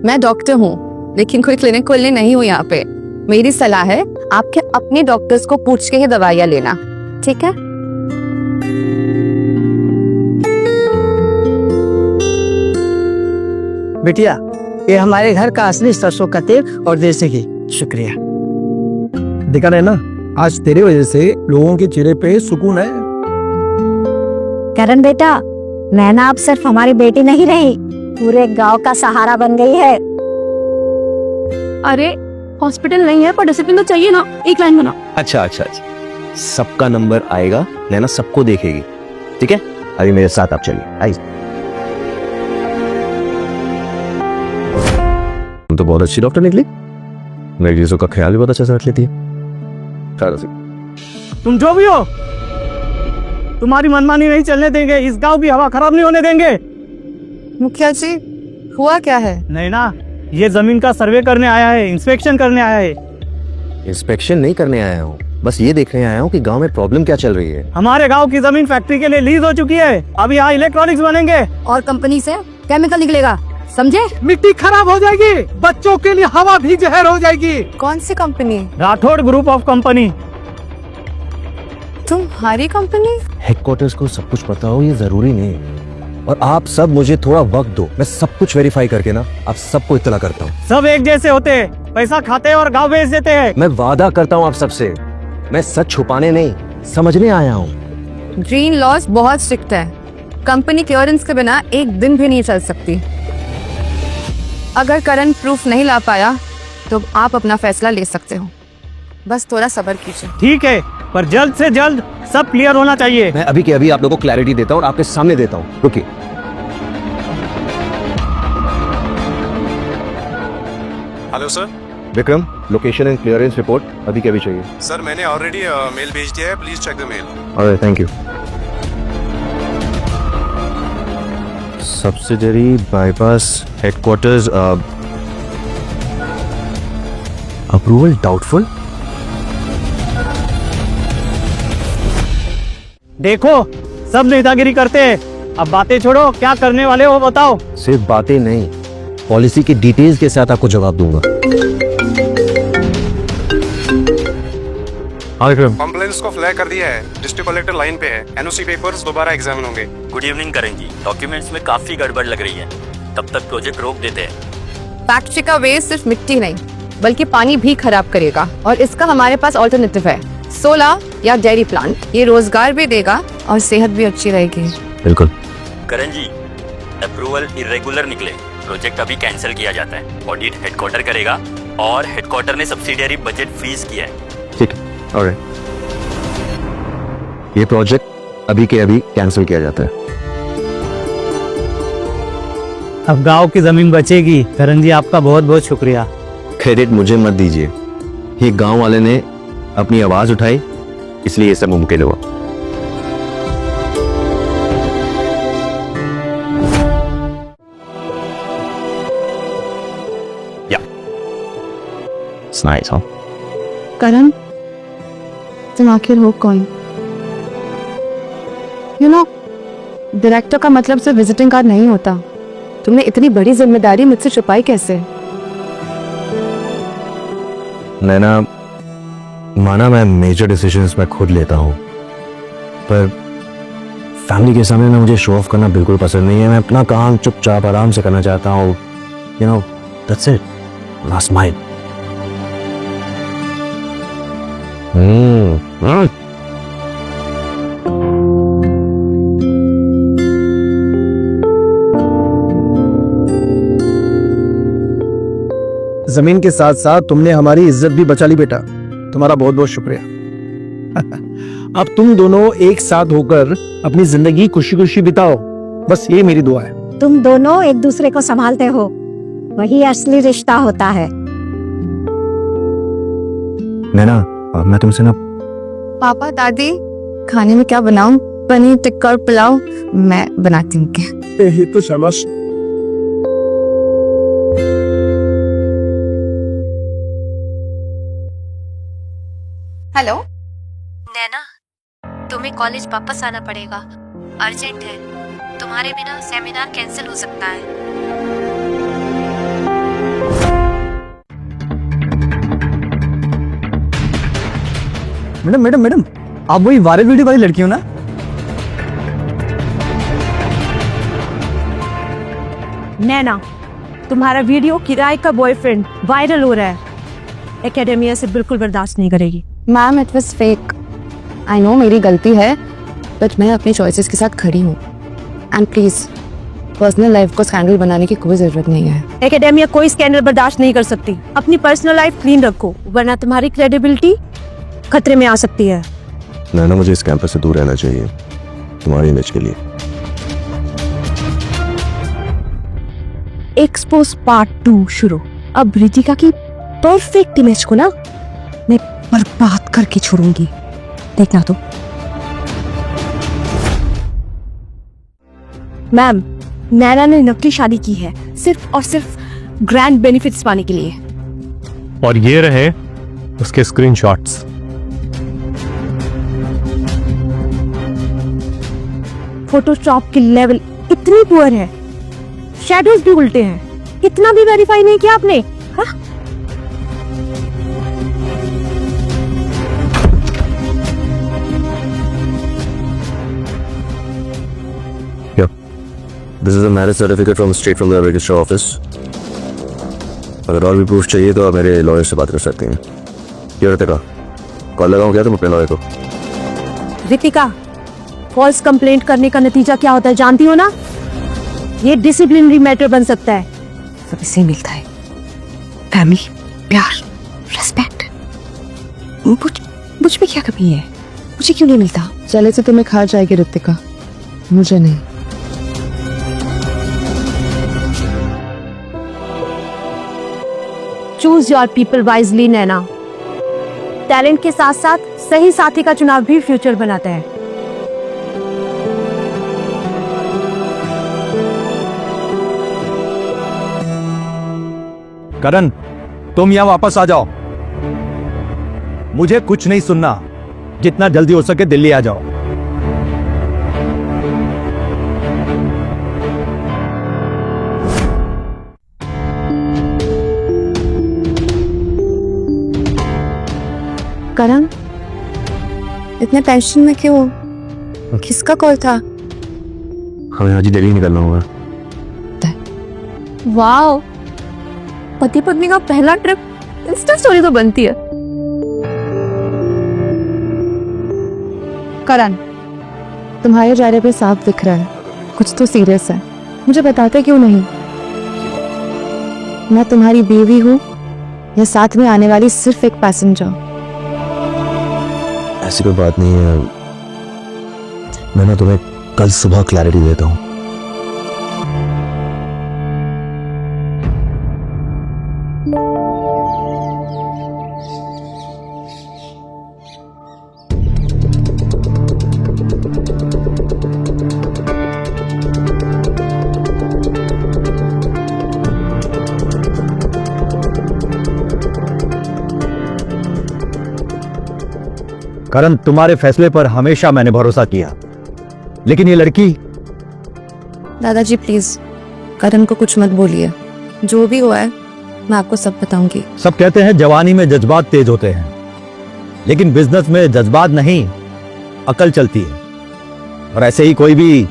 मैं डॉक्टर हूँ लेकिन कोई क्लिनिक खोलने नहीं हूँ यहाँ पे। मेरी सलाह है आपके अपने डॉक्टर्स को पूछ के ही दवाइयाँ लेना, ठीक है? बिटिया, ये हमारे घर का असली सरसों का तेल और देसी घी। शुक्रिया। देखा नैना, आज तेरे वजह से लोगों के चेहरे पे सुकून है। करण बेटा, नैना अब सिर्फ हमारी बेटी नहीं रही, पूरे गांव का सहारा बन गई है। अरे हॉस्पिटल नहीं है पर डिसिप्लिन तो चाहिए ना, एक लाइन बना। अच्छा, सबका नंबर आएगा, नैना सबको देखेगी, ठीक है? अभी मेरे साथ आप चलिए। आइए। तुम तो बहुत अच्छी डॉक्टर निकली, मेरी चीजों का ख्याल भी बहुत अच्छा से रख लेती है। तुम जो भी हो, तुम्हारी मनमानी नहीं चलने देंगे, इस गांव की हवा खराब नहीं होने देंगे। मुखिया जी, हुआ क्या है? नहीं ना, ये जमीन का सर्वे करने आया है, इंस्पेक्शन करने आया है। इंस्पेक्शन नहीं करने आया हूँ, बस ये देखने आया हूँ कि गांव में प्रॉब्लम क्या चल रही है। हमारे गांव की जमीन फैक्ट्री के लिए लीज हो चुकी है, अब यहाँ इलेक्ट्रॉनिक्स बनेंगे और कंपनी से केमिकल निकलेगा, समझे? मिट्टी खराब हो जाएगी, बच्चों के लिए हवा भी जहर हो जाएगी। कौन सी company? Rathore group of company. तुम्हारी कंपनी? हेडक्वार्टर्स को सब कुछ पता हो ये जरूरी नहीं, और आप सब मुझे थोड़ा वक्त दो, मैं सब कुछ वेरीफाई करके ना आप सबको इत्तला करता हूँ। सब एक जैसे होते हैं, पैसा खाते हैं और गाँव बेच देते हैं। मैं वादा करता हूँ आप सबसे, मैं सच छुपाने नहीं समझने आया हूँ। ग्रीन लॉज बहुत स्ट्रिक्ट है, कंपनी क्लियरेंस के बिना एक दिन भी नहीं चल सकती। अगर करण प्रूफ नहीं ला पाया तो आप अपना फैसला ले सकते हो, बस थोड़ा सब्र कीजिए। ठीक है, पर जल्द से जल्द सब क्लियर होना चाहिए। मैं अभी के अभी आप लोगों को क्लैरिटी देता हूँ और आपके सामने देता हूँ। रुकिए। Hello sir. Vikram, location and clearance report अभी के अभी चाहिए। सर मैंने ऑलरेडी मेल भेज दिया है, please check the mail. Alright, thank you. Subsidiary bypass headquarters approval doubtful. देखो, सब नेतागिरी करते हैं। अब बातें छोड़ो, क्या करने वाले हो बताओ। सिर्फ बातें नहीं, पॉलिसी की डिटेल्स के साथ आपको जवाब दूंगा। कंप्लेंट्स को फ्लैग कर दिया है, डिस्ट्रिक्ट कलेक्टर लाइन पे है, एनओसी पेपर्स दोबारा एग्जामिन होंगे। गुड इवनिंग करण जी, डॉक्यूमेंट्स में काफी गड़बड़ लग रही है, तब तक प्रोजेक्ट रोक देते हैं। फैक्ट्री का वेस्ट सिर्फ मिट्टी नहीं बल्कि पानी भी खराब करेगा और इसका हमारे पास ऑल्टरनेटिव है, सोलर या डेयरी प्लांट। ये रोजगार भी देगा और सेहत भी अच्छी रहेगी। बिल्कुल। करण जी, अप्रूवल इरेगुलर निकले, प्रोजेक्ट अभी कैंसिल किया जाता है। ऑडिट हेडक्वार्टर करेगा और हेडक्वार्टर ने सब्सिडियरी बजट फ्रीज किया है। ठीक है, ऑलराइट। ये प्रोजेक्ट अभी के अभी कैंसिल किया जाता है। अब गांव की जमीन बचेगी। करण जी, आपका बहुत बहुत शुक्रिया। क्रेडिट मुझे मत दीजिए, ये गांव वाले ने अपनी आवाज उठाई, इसलिए ये सब मुमकिन हुआ। It's nice, huh? करण, तुम आखिर हो कौन? यू नो, डायरेक्टर का मतलब सिर्फ विजिटिंग कार्ड नहीं होता। तुमने इतनी बड़ी जिम्मेदारी मुझसे छुपाई कैसे? नैना, माना मैं मेजर डिसीजंस मैं खुद लेता हूँ, पर फैमिली के सामने ना मुझे शो ऑफ करना बिल्कुल पसंद नहीं है। मैं अपना काम चुपचाप आराम से करना चाहता हूँ। You know, that's it, not smile. जमीन के साथ साथ तुमने हमारी इज्जत भी बचा ली बेटा, तुम्हारा बहुत बहुत शुक्रिया। अब तुम दोनों एक साथ होकर अपनी जिंदगी खुशी खुशी बिताओ, बस ये मेरी दुआ है। तुम दोनों एक दूसरे को संभालते हो, वही असली रिश्ता होता है। नैना, अब मैं तुमसे ना पापा, दादी, खाने में क्या बनाऊं? पनीर टिक्का और पुलाव मैं बनाती हूँ क्या? ये तो शाबाश। हेलो नैना, तुम्हें कॉलेज वापस आना पड़ेगा, अर्जेंट है। तुम्हारे बिना सेमिनार कैंसिल हो सकता है। मैडम मैडम मैडम, आप वही वायरल वीडियो वाली लड़की हो ना? नैना, तुम्हारा वीडियो किराए का बॉयफ्रेंड वायरल हो रहा है, एकेडमिया से बिल्कुल बर्दाश्त नहीं करेगी। Ma'am, it was fake. I know मेरी गलती है, बट मैं अपनी चॉइसेस के साथ खड़ी हूँ। एंड प्लीज, पर्सनल लाइफ को स्कैंडल बनाने की कोई जरूरत नहीं है। एकेडमिया कोई स्कैंडल बर्दाश्त नहीं कर सकती। अपनी पर्सनल लाइफ क्लीन रखो, वरना तुम्हारी क्रेडिबिलिटी खतरे में आ सकती है। नैना, मुझे इस कैंपस से दूर रहना चाहिए, तुम्हारी इमेज के लिए। एक्सपोज पार्ट 2 शुरू। अब रितिका की परफेक्ट इमेज को ना मैं बर्बाद करके छोड़ूंगी, देखना तो। मैम, नैना ने नकली शादी की है सिर्फ और सिर्फ ग्रैंड बेनिफिट्स पाने के लिए। और ये रहे उसके स्क्रीनशॉट्स। फोटोशॉप की लेवल इतनी पुअर है, शैडोज भी उल्टे हैं। इतना भी वेरीफाई नहीं किया आपने? हाँ? This is a marriage certificate from straight from the register office. अगर और भी प्रूफ चाहिए तो आप मेरे लॉयर से बात कर सकते हैं। क्या रितिका, कॉल लगाऊं क्या तुम अपने लॉयर को? रितिका, फॉल्स कंप्लेंट करने का नतीजा क्या होता है जानती हो ना? ये डिसिप्लिनरी मैटर बन सकता है। सब इससे मिलता है, फैमिली, प्यार, रेस्पेक्ट। मुझ में क्या कमी है? मुझे क्यों नहीं मिलता? चले से तुम्हें खा जाएगी ऋतिका, मुझे नहीं। Choose your people wisely Naina. Talent के साथ साथ सही साथी का चुनाव भी फ्यूचर बनाता है। करण, तुम यहाँ वापस आ जाओ। मुझे कुछ नहीं सुनना। जितना जल्दी हो सके दिल्ली आ जाओ। करण, इतने टेंशन में क्यों? किसका कॉल था? हमें आज ही दिल्ली निकलना होगा। वाओ, पति पत्नी का पहला ट्रिप। इंस्टा स्टोरी तो बनती है। करण, तुम्हारे चेहरे पे साफ दिख रहा है कुछ तो सीरियस है। मुझे बताते क्यों नहीं? मैं तुम्हारी बीवी हूँ या साथ में आने वाली सिर्फ एक पैसेंजर? ऐसी कोई बात नहीं है। मैं ना तुम्हें कल सुबह क्लैरिटी देता हूँ। करण, तुम्हारे फैसले पर हमेशा मैंने भरोसा किया, लेकिन ये लड़की। दादाजी प्लीज, करण को कुछ मत बोलिए। जो भी हुआ है मैं आपको सब बताऊंगी। सब कहते हैं जवानी में जज्बात तेज होते हैं, लेकिन बिजनेस में जज्बात नहीं, अकल चलती है। और ऐसे ही कोई भी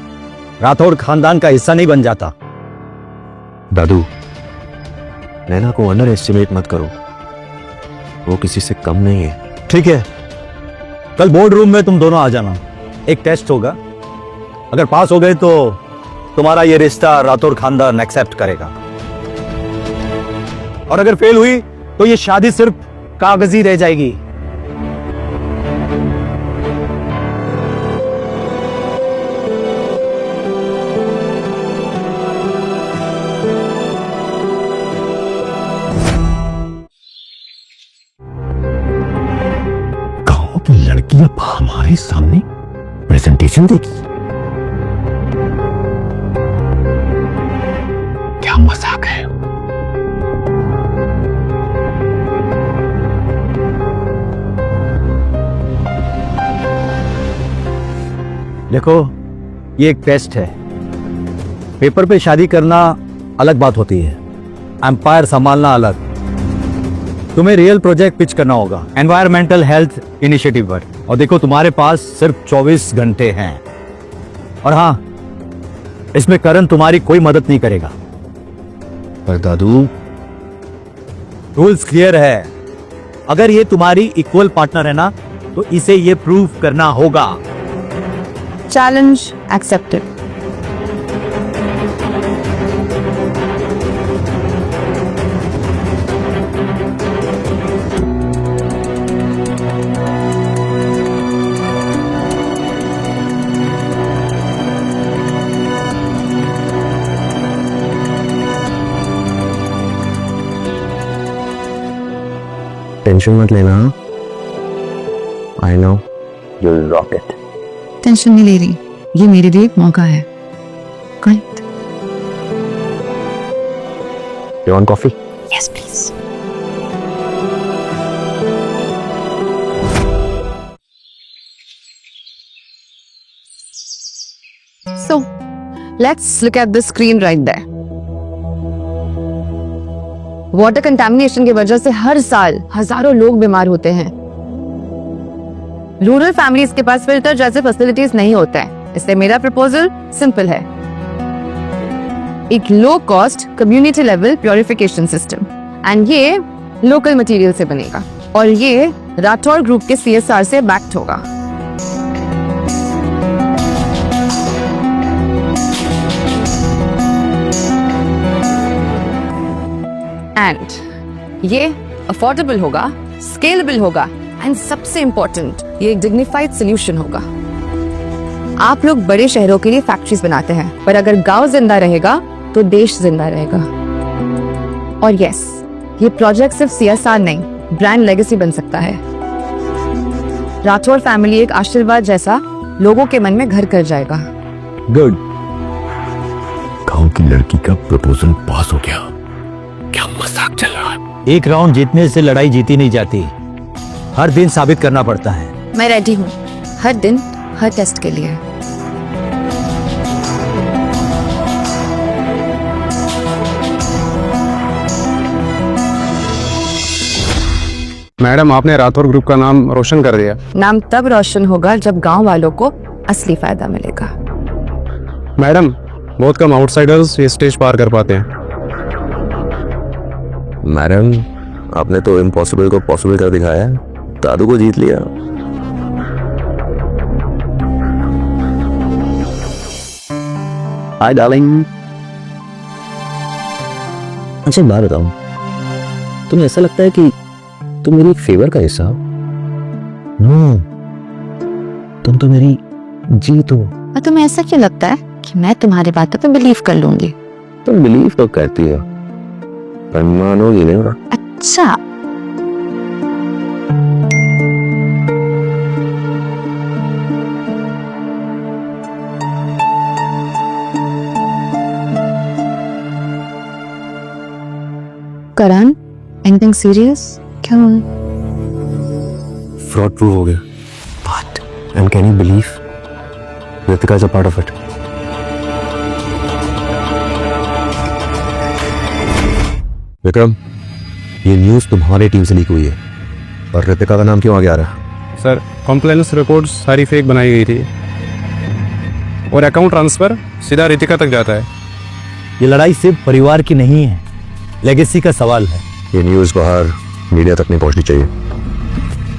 राठौड़ खानदान का हिस्सा नहीं बन जाता। दादू, नैना को अंडर एस्टिमेट मत करो। वो किसी से कम नहीं है। ठीक है, कल बोर्ड रूम में तुम दोनों आ जाना। एक टेस्ट होगा, अगर पास हो गए तो तुम्हारा ये रिश्ता राठौड़ खानदान एक्सेप्ट करेगा, और अगर फेल हुई तो ये शादी सिर्फ कागजी रह जाएगी। लड़की अब हमारे सामने प्रेजेंटेशन देगी। क्या मजाक है? देखो, ये एक टेस्ट है। पेपर पे शादी करना अलग बात होती है, एम्पायर संभालना अलग। तुम्हें रियल प्रोजेक्ट पिच करना होगा एनवायरमेंटल हेल्थ इनिशिएटिव पर। और देखो, तुम्हारे पास सिर्फ 24 घंटे हैं। और हाँ, इसमें करण तुम्हारी कोई मदद नहीं करेगा। पर दादू, रूल्स क्लियर है। अगर ये तुम्हारी इक्वल पार्टनर है ना, तो इसे ये प्रूव करना होगा। Challenge accepted. टेंशन मत लेना। I know you will rock it. Tension नहीं ले रही, ये मेरे लिए एक मौका है। You want coffee? Yes please. So, let's look at the screen right there. Water contamination की वजह से हर साल हजारों लोग बीमार होते हैं। रूरल फैमिलीज के पास फिल्टर जैसे फैसिलिटीज नहीं होता है, इसलिए मेरा प्रपोजल सिंपल है। एक low cost community level purification system, and ये लोकल मटेरियल से बनेगा और ये राठौड़ ग्रुप के CSR से बैक्ड होगा। एंड ये अफोर्डेबल होगा, स्केलेबल होगा एंड सबसे इम्पोर्टेंट ये एक डिग्निफाइड सोल्यूशन होगा। आप लोग बड़े शहरों के लिए फैक्ट्रीज बनाते हैं, पर अगर गांव जिंदा रहेगा तो देश जिंदा रहेगा। और यस, ये प्रोजेक्ट सिर्फ CSR नहीं, ब्रांड लेगेसी बन सकता है। राठौर फैमिली एक आशीर्वाद जैसा लोगों के मन में घर कर जाएगा। गुड। गांव की लड़की का प्रपोजल पास हो गया। क्या मजाक चल रहा है? एक राउंड जीतने से लड़ाई जीती नहीं जाती, हर दिन साबित करना पड़ता है। मैं रेडी हूँ हर दिन हर टेस्ट के लिए। मैडम, आपने राठौर ग्रुप का नाम रोशन कर दिया। नाम तब रोशन होगा जब गांव वालों को असली फायदा मिलेगा। मैडम, बहुत कम आउटसाइडर्स ये स्टेज पार कर पाते हैं। मैडम, आपने तो इम्पॉसिबल को पॉसिबल कर दिखाया है। दादू को जीत लिया। Hi darling. अच्छा एक बात बताऊं, तुम्हें ऐसा लगता है कि तुम मेरी फेवर का हिस्सा हो? नो, तुम तो मेरी जीत हो। और तुम्हें ऐसा क्यों लगता है कि मैं तुम्हारी बातों पे बिलीव कर लूंगी? तुम बिलीव तो करती हो, पर मानोगी नहीं ना। अच्छा, करण, एनीथिंग सीरियस? क्या हुआ? फ्रॉड प्रूव हो गया। But and can you believe Ritika is a part of it? Vikram, ये न्यूज़ तुम्हारी टीम से लीक हुई है, और रितिका का नाम क्यों आगे आ रहा है? सर, कंप्लेंट्स रिपोर्ट सारी फेक बनाई गई थी और अकाउंट ट्रांसफर सीधा रितिका तक जाता है। ये लड़ाई सिर्फ परिवार की नहीं है, लेगेसी का सवाल है। ये न्यूज़ बाहर मीडिया तक नहीं पहुंचनी चाहिए।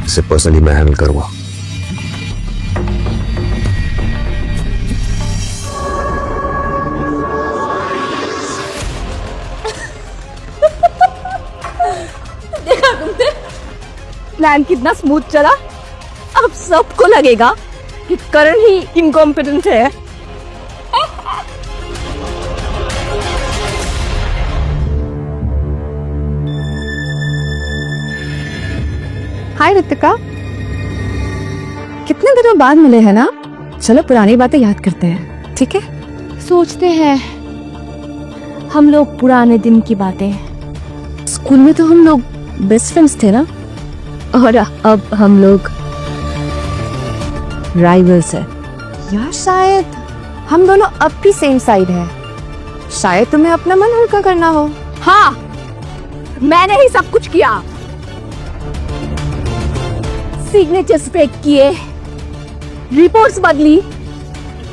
इसे पर्सनली मैं हैंडल करूंगा। देखा तुमने प्लान कितना स्मूथ चला। अब सबको लगेगा कि करण ही इनकॉम्पिटेंट है। हाय रितिका, कितने दिनों बाद मिले हैं ना? चलो पुरानी बातें याद करते हैं, ठीक है? सोचते हैं हम लोग पुराने दिन की बातें। स्कूल में तो हम लोग बेस्ट फ्रेंड्स थे ना, और अब हम लोग राइवल्स हैं। यार शायद हम दोनों अब भी सेम साइड हैं। शायद तुम्हें अपना मन हल्का करना हो। हाँ, मैंने ही सब कुछ किया। सिग्नेचर्स फेक किए, रिपोर्ट्स बदली।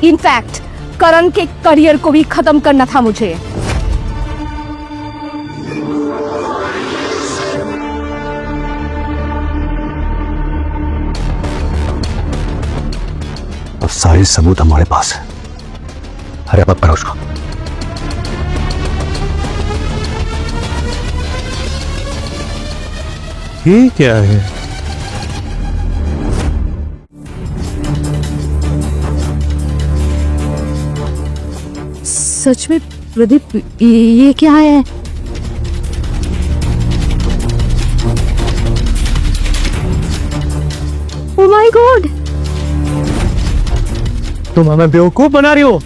इनफैक्ट करण के करियर को भी खत्म करना था मुझे। अब सारे सबूत हमारे पास है। अरे मत करो उसको। ये क्या है? सच में प्रदीप, ये क्या है? ओह माय गॉड, तुम हमें बेवकूफ बना रही हो।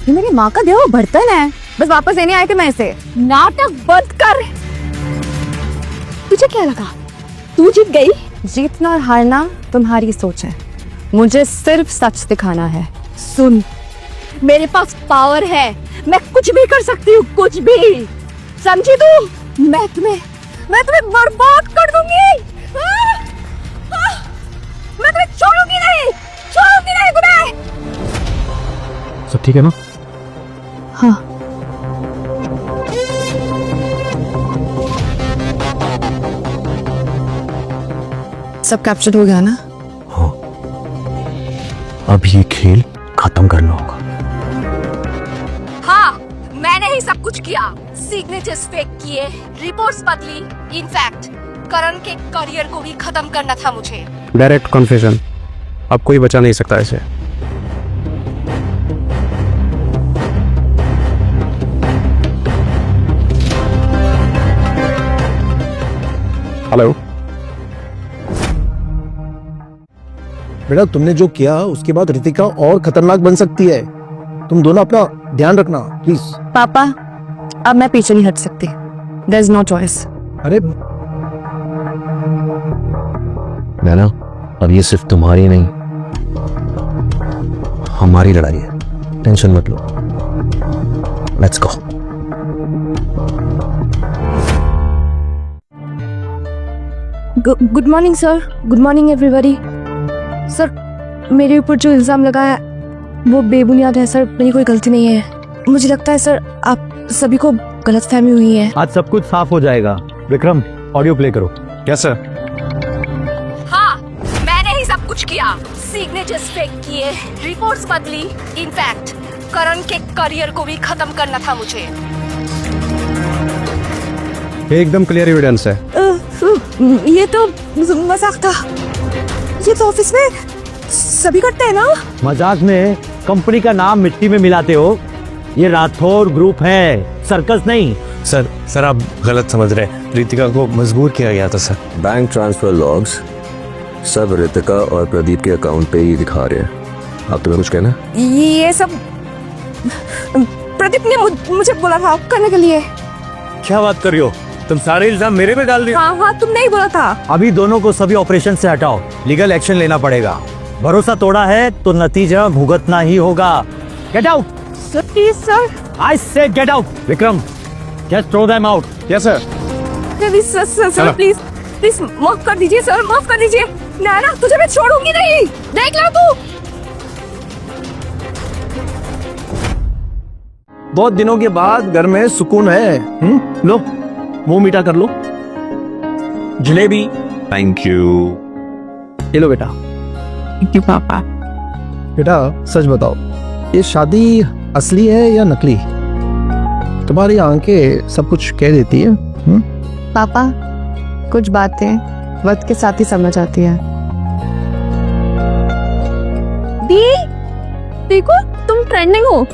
ये मेरी माँ का दिया हुआ बर्तन है, बस वापस लेने आए थे मैं इसे। नाटक बंद कर। तुझे क्या लगा तू जीत गई? जीतना और हारना तुम्हारी सोच है, मुझे सिर्फ सच दिखाना है। सुन, मेरे पास पावर है, मैं कुछ भी कर सकती हूँ, कुछ भी। समझी तू? मैं तुम्हें बर्बाद कर दूंगी। मैं तुम्हें छोड़ूंगी नहीं तुम्हें। सब ठीक है ना? हाँ, सब कैप्चर हो गया ना? हाँ, अब ये खेल खत्म करना होगा। हाँ, मैंने ही सब कुछ किया, सिग्नेचर्स फेक किए, रिपोर्ट्स बदली। इनफैक्ट करण के करियर को भी खत्म करना था मुझे। डायरेक्ट कन्फेशन, अब कोई बचा नहीं सकता इसे। हेलो बेटा, तुमने जो किया उसके बाद रितिका और खतरनाक बन सकती है। तुम दोनों अपना ध्यान रखना प्लीज। पापा अब मैं पीछे नहीं हट सकती, देयर इज नो चॉइस। अरे नैना, अब ये सिर्फ तुम्हारी नहीं हमारी लड़ाई है, टेंशन मत लो। Let's go. Good morning sir, good morning everybody. Sir मेरे ऊपर जो इल्जाम लगा है वो बेबुनियाद है सर, मेरी कोई गलती नहीं है। मुझे लगता है सर आप सभी को गलतफहमी हुई है। आज सब कुछ साफ हो जाएगा। विक्रम, ऑडियो प्ले करो। Yes sir. हाँ, मैंने ही सब कुछ किया, सिग्नेचर्स फेक किए, रिपोर्ट्स बदली। इनफैक्ट करण के करियर को भी खत्म करना था मुझे। एकदम क्लियर एविडेंस है। ये तो मजाक था, ये तो ऑफिस में सभी करते हैं ना। मजाक में कंपनी का नाम मिट्टी में मिलाते हो। ये राठौर ग्रुप है, सर्कस नहीं। सर आप गलत समझ रहे हैं। रितिका को मजबूर किया गया था सर। बैंक ट्रांसफर लॉग्स सब रितिका और प्रदीप के अकाउंट पे ही दिखा रहे हैं। आप तुम्हें कुछ कहना है? ये सब प्रदीप ने मुझे बोला था करने के लिए। क्या बात कर रही हो तुम? सारे इल्जाम मेरे पे डाल रही हो। हाँ, तुमने ही बोला था। अभी दोनों को सभी ऑपरेशन से हटाओ, लीगल एक्शन लेना पड़ेगा। भरोसा तोड़ा है तो नतीजा भुगतना ही होगा। Get out sir, please sir. I say get out. Vikram, just throw them out. Yes sir. Sir please please माफ कर दीजिए सर, माफ कर दीजिए। नैना तुझे मैं छोड़ूंगी नहीं, देख लो तू। बहुत दिनों के बाद घर में सुकून है। लो मुंह मीठा कर लो। जलेबी। Thank you. ये लो बेटा। थैंक यू पापा। बेटा सच बताओ, ये शादी असली है या नकली? तुम्हारी आंखें सब कुछ कह देती है। पापा कुछ बातें वक्त के साथ ही समझ आती है। देखो तुम ट्रेंडिंग हो,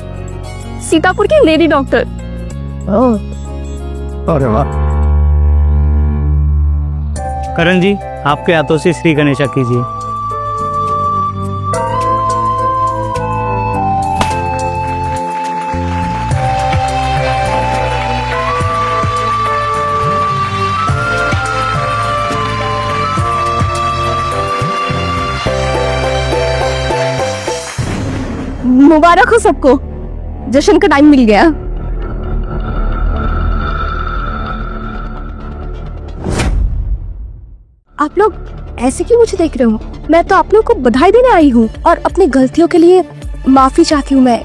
सीतापुर की लेडी डॉक्टर। अरे वाह। करण जी, आपके हाथों से श्री गणेशा कीजिए। मुबारक हो सबको, जश्न का टाइम मिल गया। आप लोग ऐसे क्यों मुझे देख रहे हो? मैं तो आप लोग को बधाई देने आई हूँ और अपनी गलतियों के लिए माफी चाहती हूँ। मैं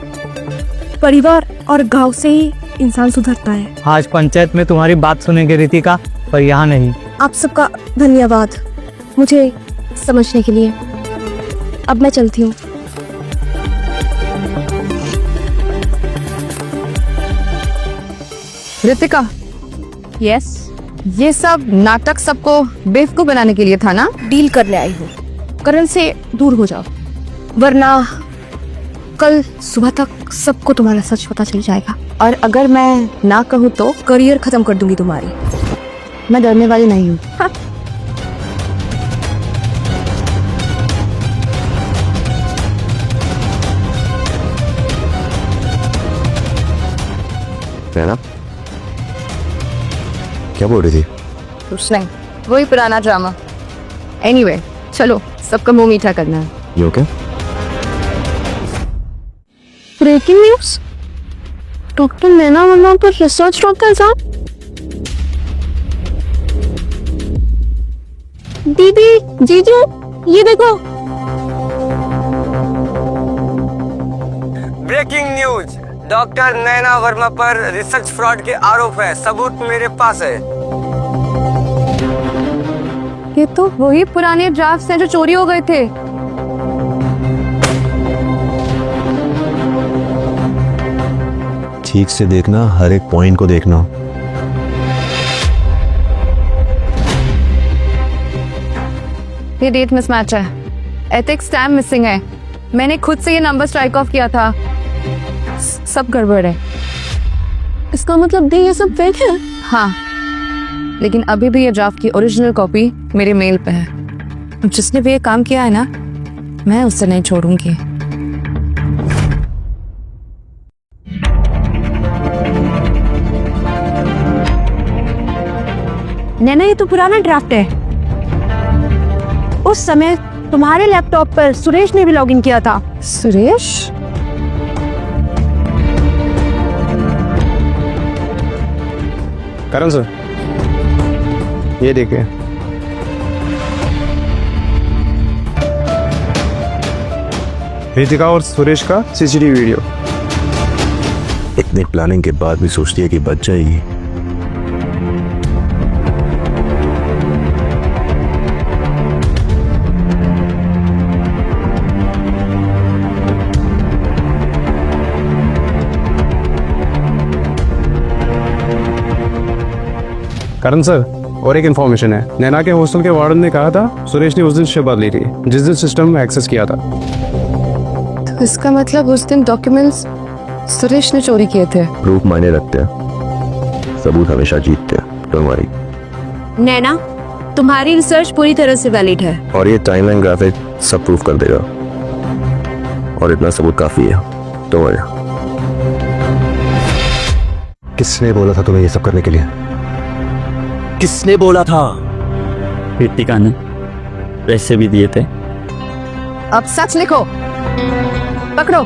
परिवार और गांव से ही इंसान सुधरता है। आज पंचायत में तुम्हारी बात सुनेंगे रितिका, पर यहाँ नहीं। आप सबका धन्यवाद मुझे समझने के लिए। अब मैं चलती हूँ। रितिका, यस, ये सब नाटक सबको बेवकूफ बनाने के लिए था ना? डील करने आई हूँ। करण से दूर हो जाओ, वरना कल सुबह तक सबको तुम्हारा सच पता चल जाएगा। और अगर मैं ना कहूँ तो? करियर खत्म कर दूंगी तुम्हारी। मैं डरने वाली नहीं हूँ। नैना, क्या बोल रही थी? कुछ नहीं, वही पुराना ड्रामा। एनीवे, चलो सबका मुंह मीठा करना है। You okay? Breaking news, doctor Naina Verma पर रिसर्च ड्रॉप का इल्जाम। दीदी, जीजू, ये देखो। Breaking news, doctor Naina Verma पर रिसर्च फ्रॉड के आरोप है। सबूत मेरे पास है। ये तो वही पुराने ड्राफ्ट्स हैं जो चोरी हो गए थे। ठीक से देखना, हर एक पॉइंट को देखना। ये डेट मिसमैच है, एथिक्स स्टैम्प मिसिंग है। मैंने खुद से ये नंबर स्ट्राइक ऑफ किया था। सब गड़बड़ है। इसका मतलब ये सब फेक है? हाँ, लेकिन अभी भी ये ड्राफ्ट की ओरिजिनल कॉपी मेरे मेल पे है। जिसने भी ये काम किया है ना, मैं उससे नहीं छोड़ूंगी। नैना, ये तो पुराना ड्राफ्ट है। उस समय तुम्हारे लैपटॉप पर सुरेश ने भी लॉगिन किया था। सुरेश? करण सर, ये देखिए। रितिका और सुरेश का सीसीटीवी वीडियो। इतनी प्लानिंग के बाद भी सोचती है कि बच जाएगी। करण सर, और एक इन्फॉर्मेशन है। नैना के हॉस्टल के वार्डन ने कहा था सुरेश ने उस दिन शबाद ली थी जिस दिन सिस्टम में एक्सेस किया था। तो इसका मतलब उस दिन डॉक्यूमेंट्स सुरेश ने चोरी किए थे। प्रूफ मायने रखते हैं, सबूत हमेशा जीतते हैं। Don't worry. नैना, तुम्हारी रिसर्च पूरी तरह से वैलिड है। और ये टाइमलाइन ग्राफिक सब प्रूफ कर देगा, और इतना सबूत काफी है। Don't worry. किसने बोला था तुम्हें ये सब करने के लिए? किसने बोला था? रितिका ने पैसे भी दिए थे। अब सच लिखो। पकड़ो।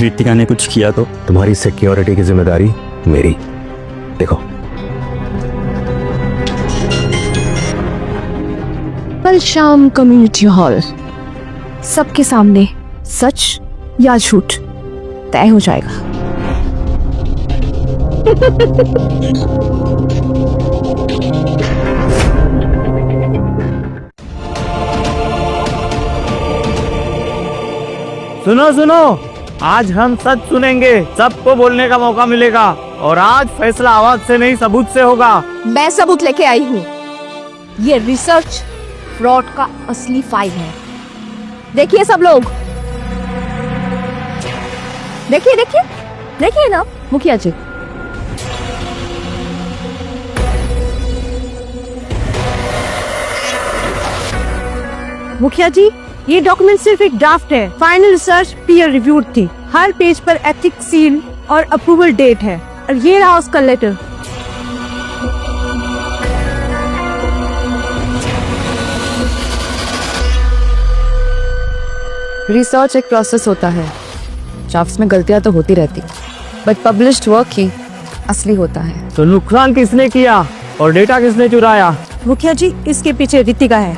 रितिका ने कुछ किया तो? तुम्हारी सिक्योरिटी की जिम्मेदारी मेरी। देखो, कल शाम कम्युनिटी हॉल, सबके सामने सच या झूठ तय हो जाएगा। सुनो सुनो, आज हम सच सुनेंगे। सबको बोलने का मौका मिलेगा, और आज फैसला आवाज से नहीं सबूत से होगा। मैं सबूत लेके आई हूँ। ये रिसर्च फ्रॉड का असली फाइल है। देखिए सब लोग, देखिए देखिए देखिए ना मुखिया जी। मुखिया जी, ये डॉक्यूमेंट सिर्फ एक ड्राफ्ट है। फाइनल रिसर्च पीयर रिव्यूड थी। हर पेज पर एथिक्स सील और अप्रूवल डेट है। और ये रहा उसका लेटर। रिसर्च एक प्रोसेस होता है। ड्राफ्ट्स में गलतियां तो होती रहती, बट पब्लिश्ड वर्क ही असली होता है। तो नुकसान किसने किया और डेटा किसने चुराया? मुखिया जी, इसके पीछे रितिका है।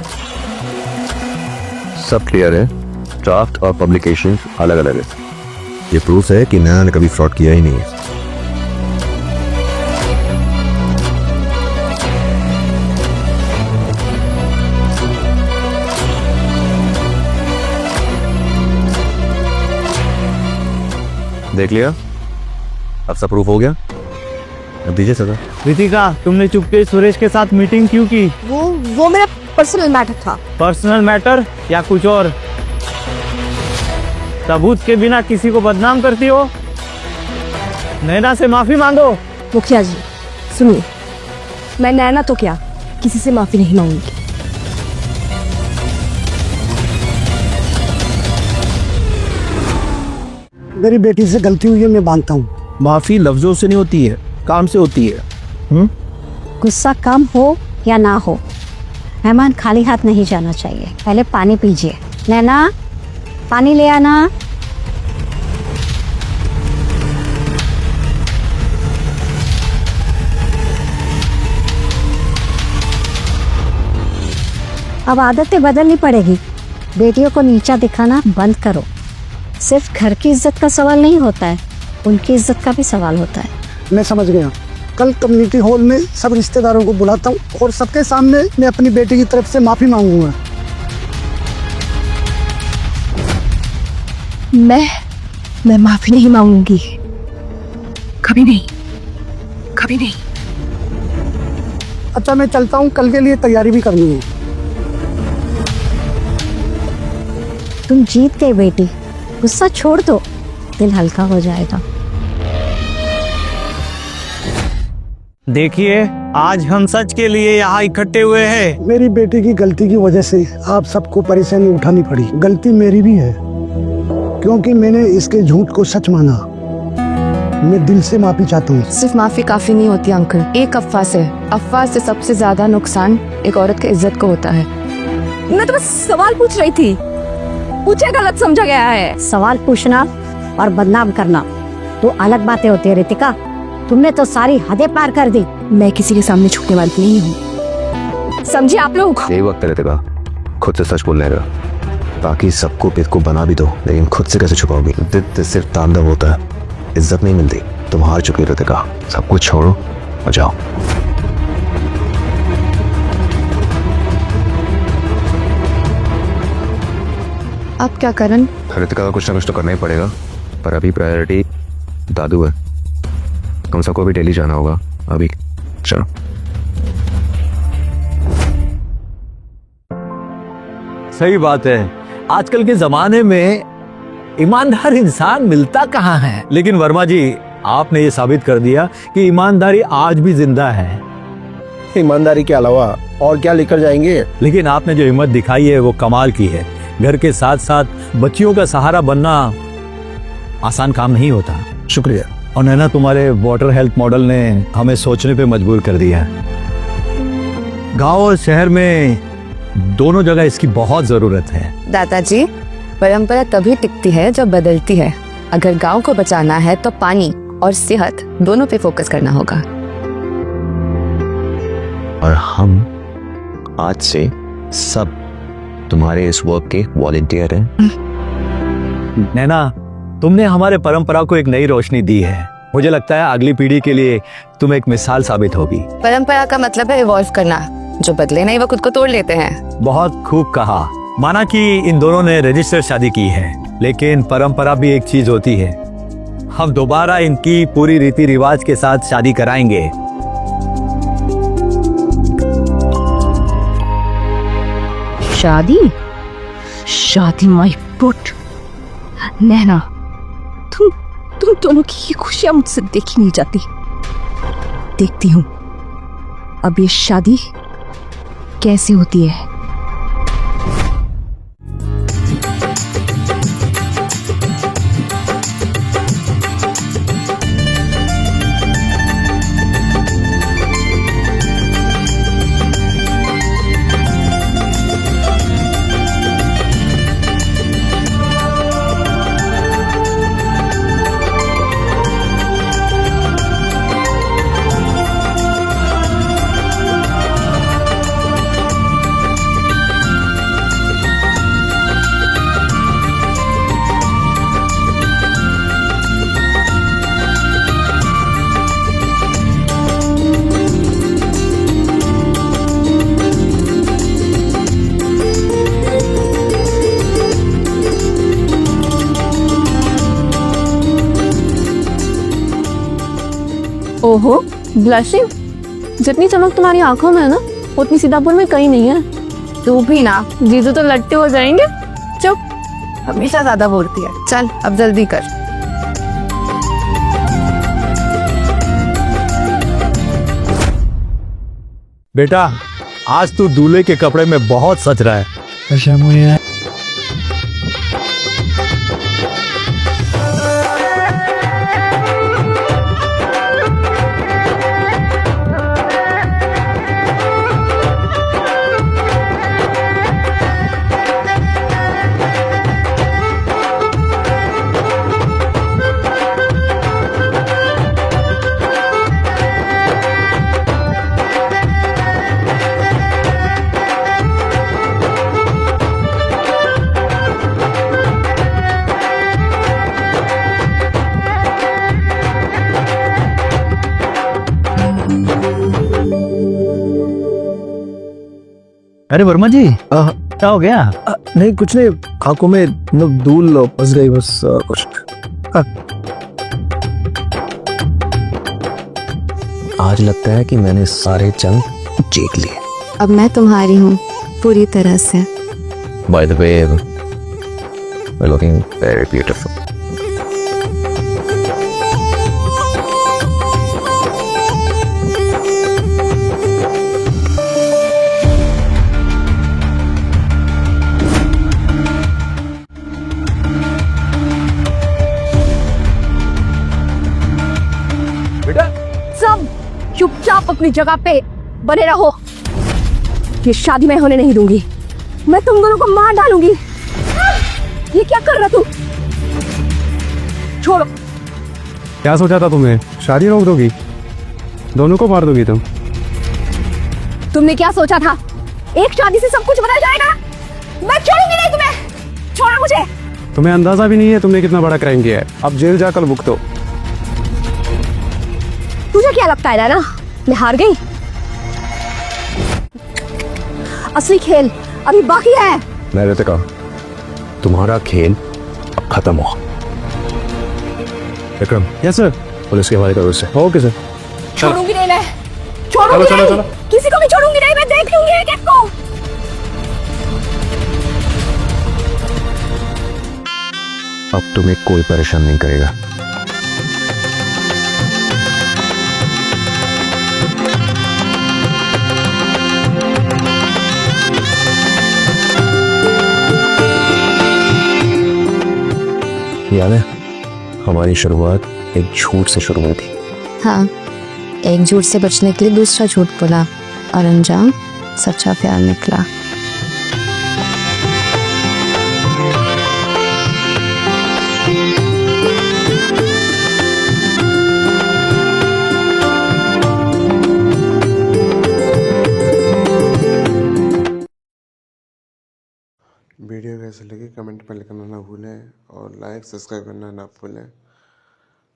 सब क्लियर है। ड्राफ्ट और पब्लिकेशन अलग अलग है। ये प्रूफ है कि नैना ने कभी फ्रॉड किया ही नहीं है। देख लिया? अब सब प्रूफ हो गया। अब दीजिए सजा। रितिका, तुमने चुपके सुरेश के साथ मीटिंग क्यों की? वो मेरा पर्सनल मैटर था। पर्सनल मैटर या कुछ और? सबूत के बिना किसी को बदनाम करती हो? नैना से माफी मांगो। मुखिया जी सुनिए, मैं नैना तो क्या किसी से माफी नहीं मांगूंगी। मेरी बेटी से गलती हुई है, मैं मानता हूँ। माफी लफ्जों से नहीं होती है, काम से होती है। गुस्सा कम हो या ना हो, मेहमान खाली हाथ नहीं जाना चाहिए। पहले पानी पीजिए। नैना, पानी ले आना। अब आदतें बदलनी पड़ेगी। बेटियों को नीचा दिखाना बंद करो। सिर्फ घर की इज्जत का सवाल नहीं होता है, उनकी इज्जत का भी सवाल होता है। मैं समझ गया। कल कम्युनिटी हॉल में सब रिश्तेदारों को बुलाता हूँ और सबके सामने मैं अपनी बेटी की तरफ से माफी मांगूंगा। मैं माफी नहीं मांगूंगी, कभी नहीं, कभी नहीं। अच्छा मैं चलता हूँ, कल के लिए तैयारी भी करनी है। तुम जीत गई बेटी, गुस्सा छोड़ दो, दिल हल्का हो जाएगा। देखिए, आज हम सच के लिए यहाँ इकट्ठे हुए हैं। मेरी बेटी की गलती की वजह से आप सबको परेशानी उठानी पड़ी। गलती मेरी भी है, क्योंकि मैंने इसके झूठ को सच माना। मैं दिल से माफी चाहता हूँ। सिर्फ माफी काफी नहीं होती अंकल, एक अफवाह से सबसे ज्यादा नुकसान एक औरत की इज्जत को होता है। मैं तो बस सवाल पूछ रही थी, मुझे गलत समझा गया है। सवाल पूछना और बदनाम करना तो अलग बातें होती है रितिका। तुमने तो सारी हदें पार कर दी। मैं किसी के सामने झुकने वाली नहीं हूँ, समझे आप लोग? यही वक्त है रितिका खुद से सच बोलने का। बाकी सबको बेवकूफ बना भी दो, लेकिन खुद से कैसे छुपाओगी? जिद सिर्फ तांडव होता है, इज्जत नहीं मिलती। तुम हार चुकी रितिका, सब कुछ छोड़ो और जाओ। अब क्या करन? रितिका का कुछ ना कुछ तो करना ही पड़ेगा, पर अभी प्रायोरिटी दादू है। तुम सबको भी डेली जाना होगा अभी। चलो। सही बात है, आजकल के जमाने में ईमानदार इंसान मिलता कहाँ है। लेकिन वर्मा जी, आपने ये साबित कर दिया कि ईमानदारी आज भी जिंदा है। ईमानदारी के अलावा और क्या लेकर जाएंगे? लेकिन आपने जो हिम्मत दिखाई है वो कमाल की है। घर के साथ साथ बच्चियों का सहारा बनना आसान काम नहीं होता। शुक्रिया। और नैना, तुम्हारे वाटर हेल्थ मॉडल ने हमें सोचने पे मजबूर कर दिया। गांव और शहर में दोनों जगह इसकी बहुत जरूरत है। दादाजी, परंपरा तभी टिकती है जब बदलती है। अगर गांव को बचाना है तो पानी और सेहत दोनों पे फोकस करना होगा। और हम आज से सब तुम्हारे इस वर्क के वॉलंटियर हैं। नैना, तुमने हमारे परंपरा को एक नई रोशनी दी है। मुझे लगता है अगली पीढ़ी के लिए तुम एक मिसाल साबित होगी। परंपरा का मतलब है इवॉल्व करना, जो बदले नहीं वो खुद को तोड़ लेते हैं। बहुत खूब कहा। माना कि इन दोनों ने रजिस्टर शादी की है, लेकिन परंपरा भी एक चीज होती है। हम दोबारा इनकी पूरी रीति रिवाज के साथ शादी कराएंगे। शादी माय पुट। नैना, तुम दोनों की ये खुशियां मुझसे देखी नहीं जाती। देखती हूँ अब ये शादी कैसे होती है। ओहो, ब्लशिंग। जितनी चमक तुम्हारी आंखों में है ना, उतनी सीतापुर में कहीं नहीं है। तू भी ना, जीजू तो लट्टे हो जाएंगे। चुप, हमेशा ज्यादा बोलती है। चल अब जल्दी कर। बेटा, आज तू दूल्हे के कपड़े में बहुत सच रहा है। अरे वर्मा जी क्या हो गया? नहीं कुछ नहीं, आंखों में धूल फंस गई बस, कुछ। आज लगता है कि मैंने सारे जंग जीत लिए। अब मैं तुम्हारी हूँ पूरी तरह से। By the way, you're looking very beautiful. सब चुपचाप अपनी जगह पे बने रहो। ये शादी मैं होने नहीं दूंगी। मैं तुम दोनों को मार डालूंगी। ये क्या कर रहा तू? छोड़ो। क्या सोचा था तुमने? शादी रोक दोगी? दोनों को मार दोगी तुम? तुमने क्या सोचा था? एक शादी से सब कुछ बदल जाएगा? मैं छोड़ूंगी नहीं तुम्हें। छोड़ो मुझे। तुम्हें अंदाजा भी नहीं है तुमने कितना बड़ा क्राइम किया है। अब जेल जाकर भुगतो। तुझे क्या लगता है ना मैं हार गई? असली खेल अभी बाकी है। मैं रितिका, तुम्हारा खेल अब खत्म हुआ। Vikram, yes sir. पुलिस के हवाले करो इसे। Okay sir. छोड़ूंगी नहीं मैं। छोड़ूंगी चलो, नहीं। चलो। किसी को भी छोड़ूंगी नहीं। मैं देख लूंगी एक एक को। अब तुम्हें कोई परेशान नहीं करेगा। याद है हमारी शुरुआत एक झूठ से शुरू हुई थी। हाँ, एक झूठ से बचने के लिए दूसरा झूठ बोला और अंजाम सच्चा प्यार निकला। वीडियो कैसे लगी कमेंट में लिखना ना भूलें और लाइक सब्सक्राइब करना ना भूलें।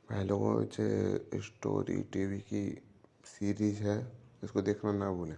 भाई लोगों से स्टोरी टीवी की सीरीज़ है, इसको देखना ना भूलें।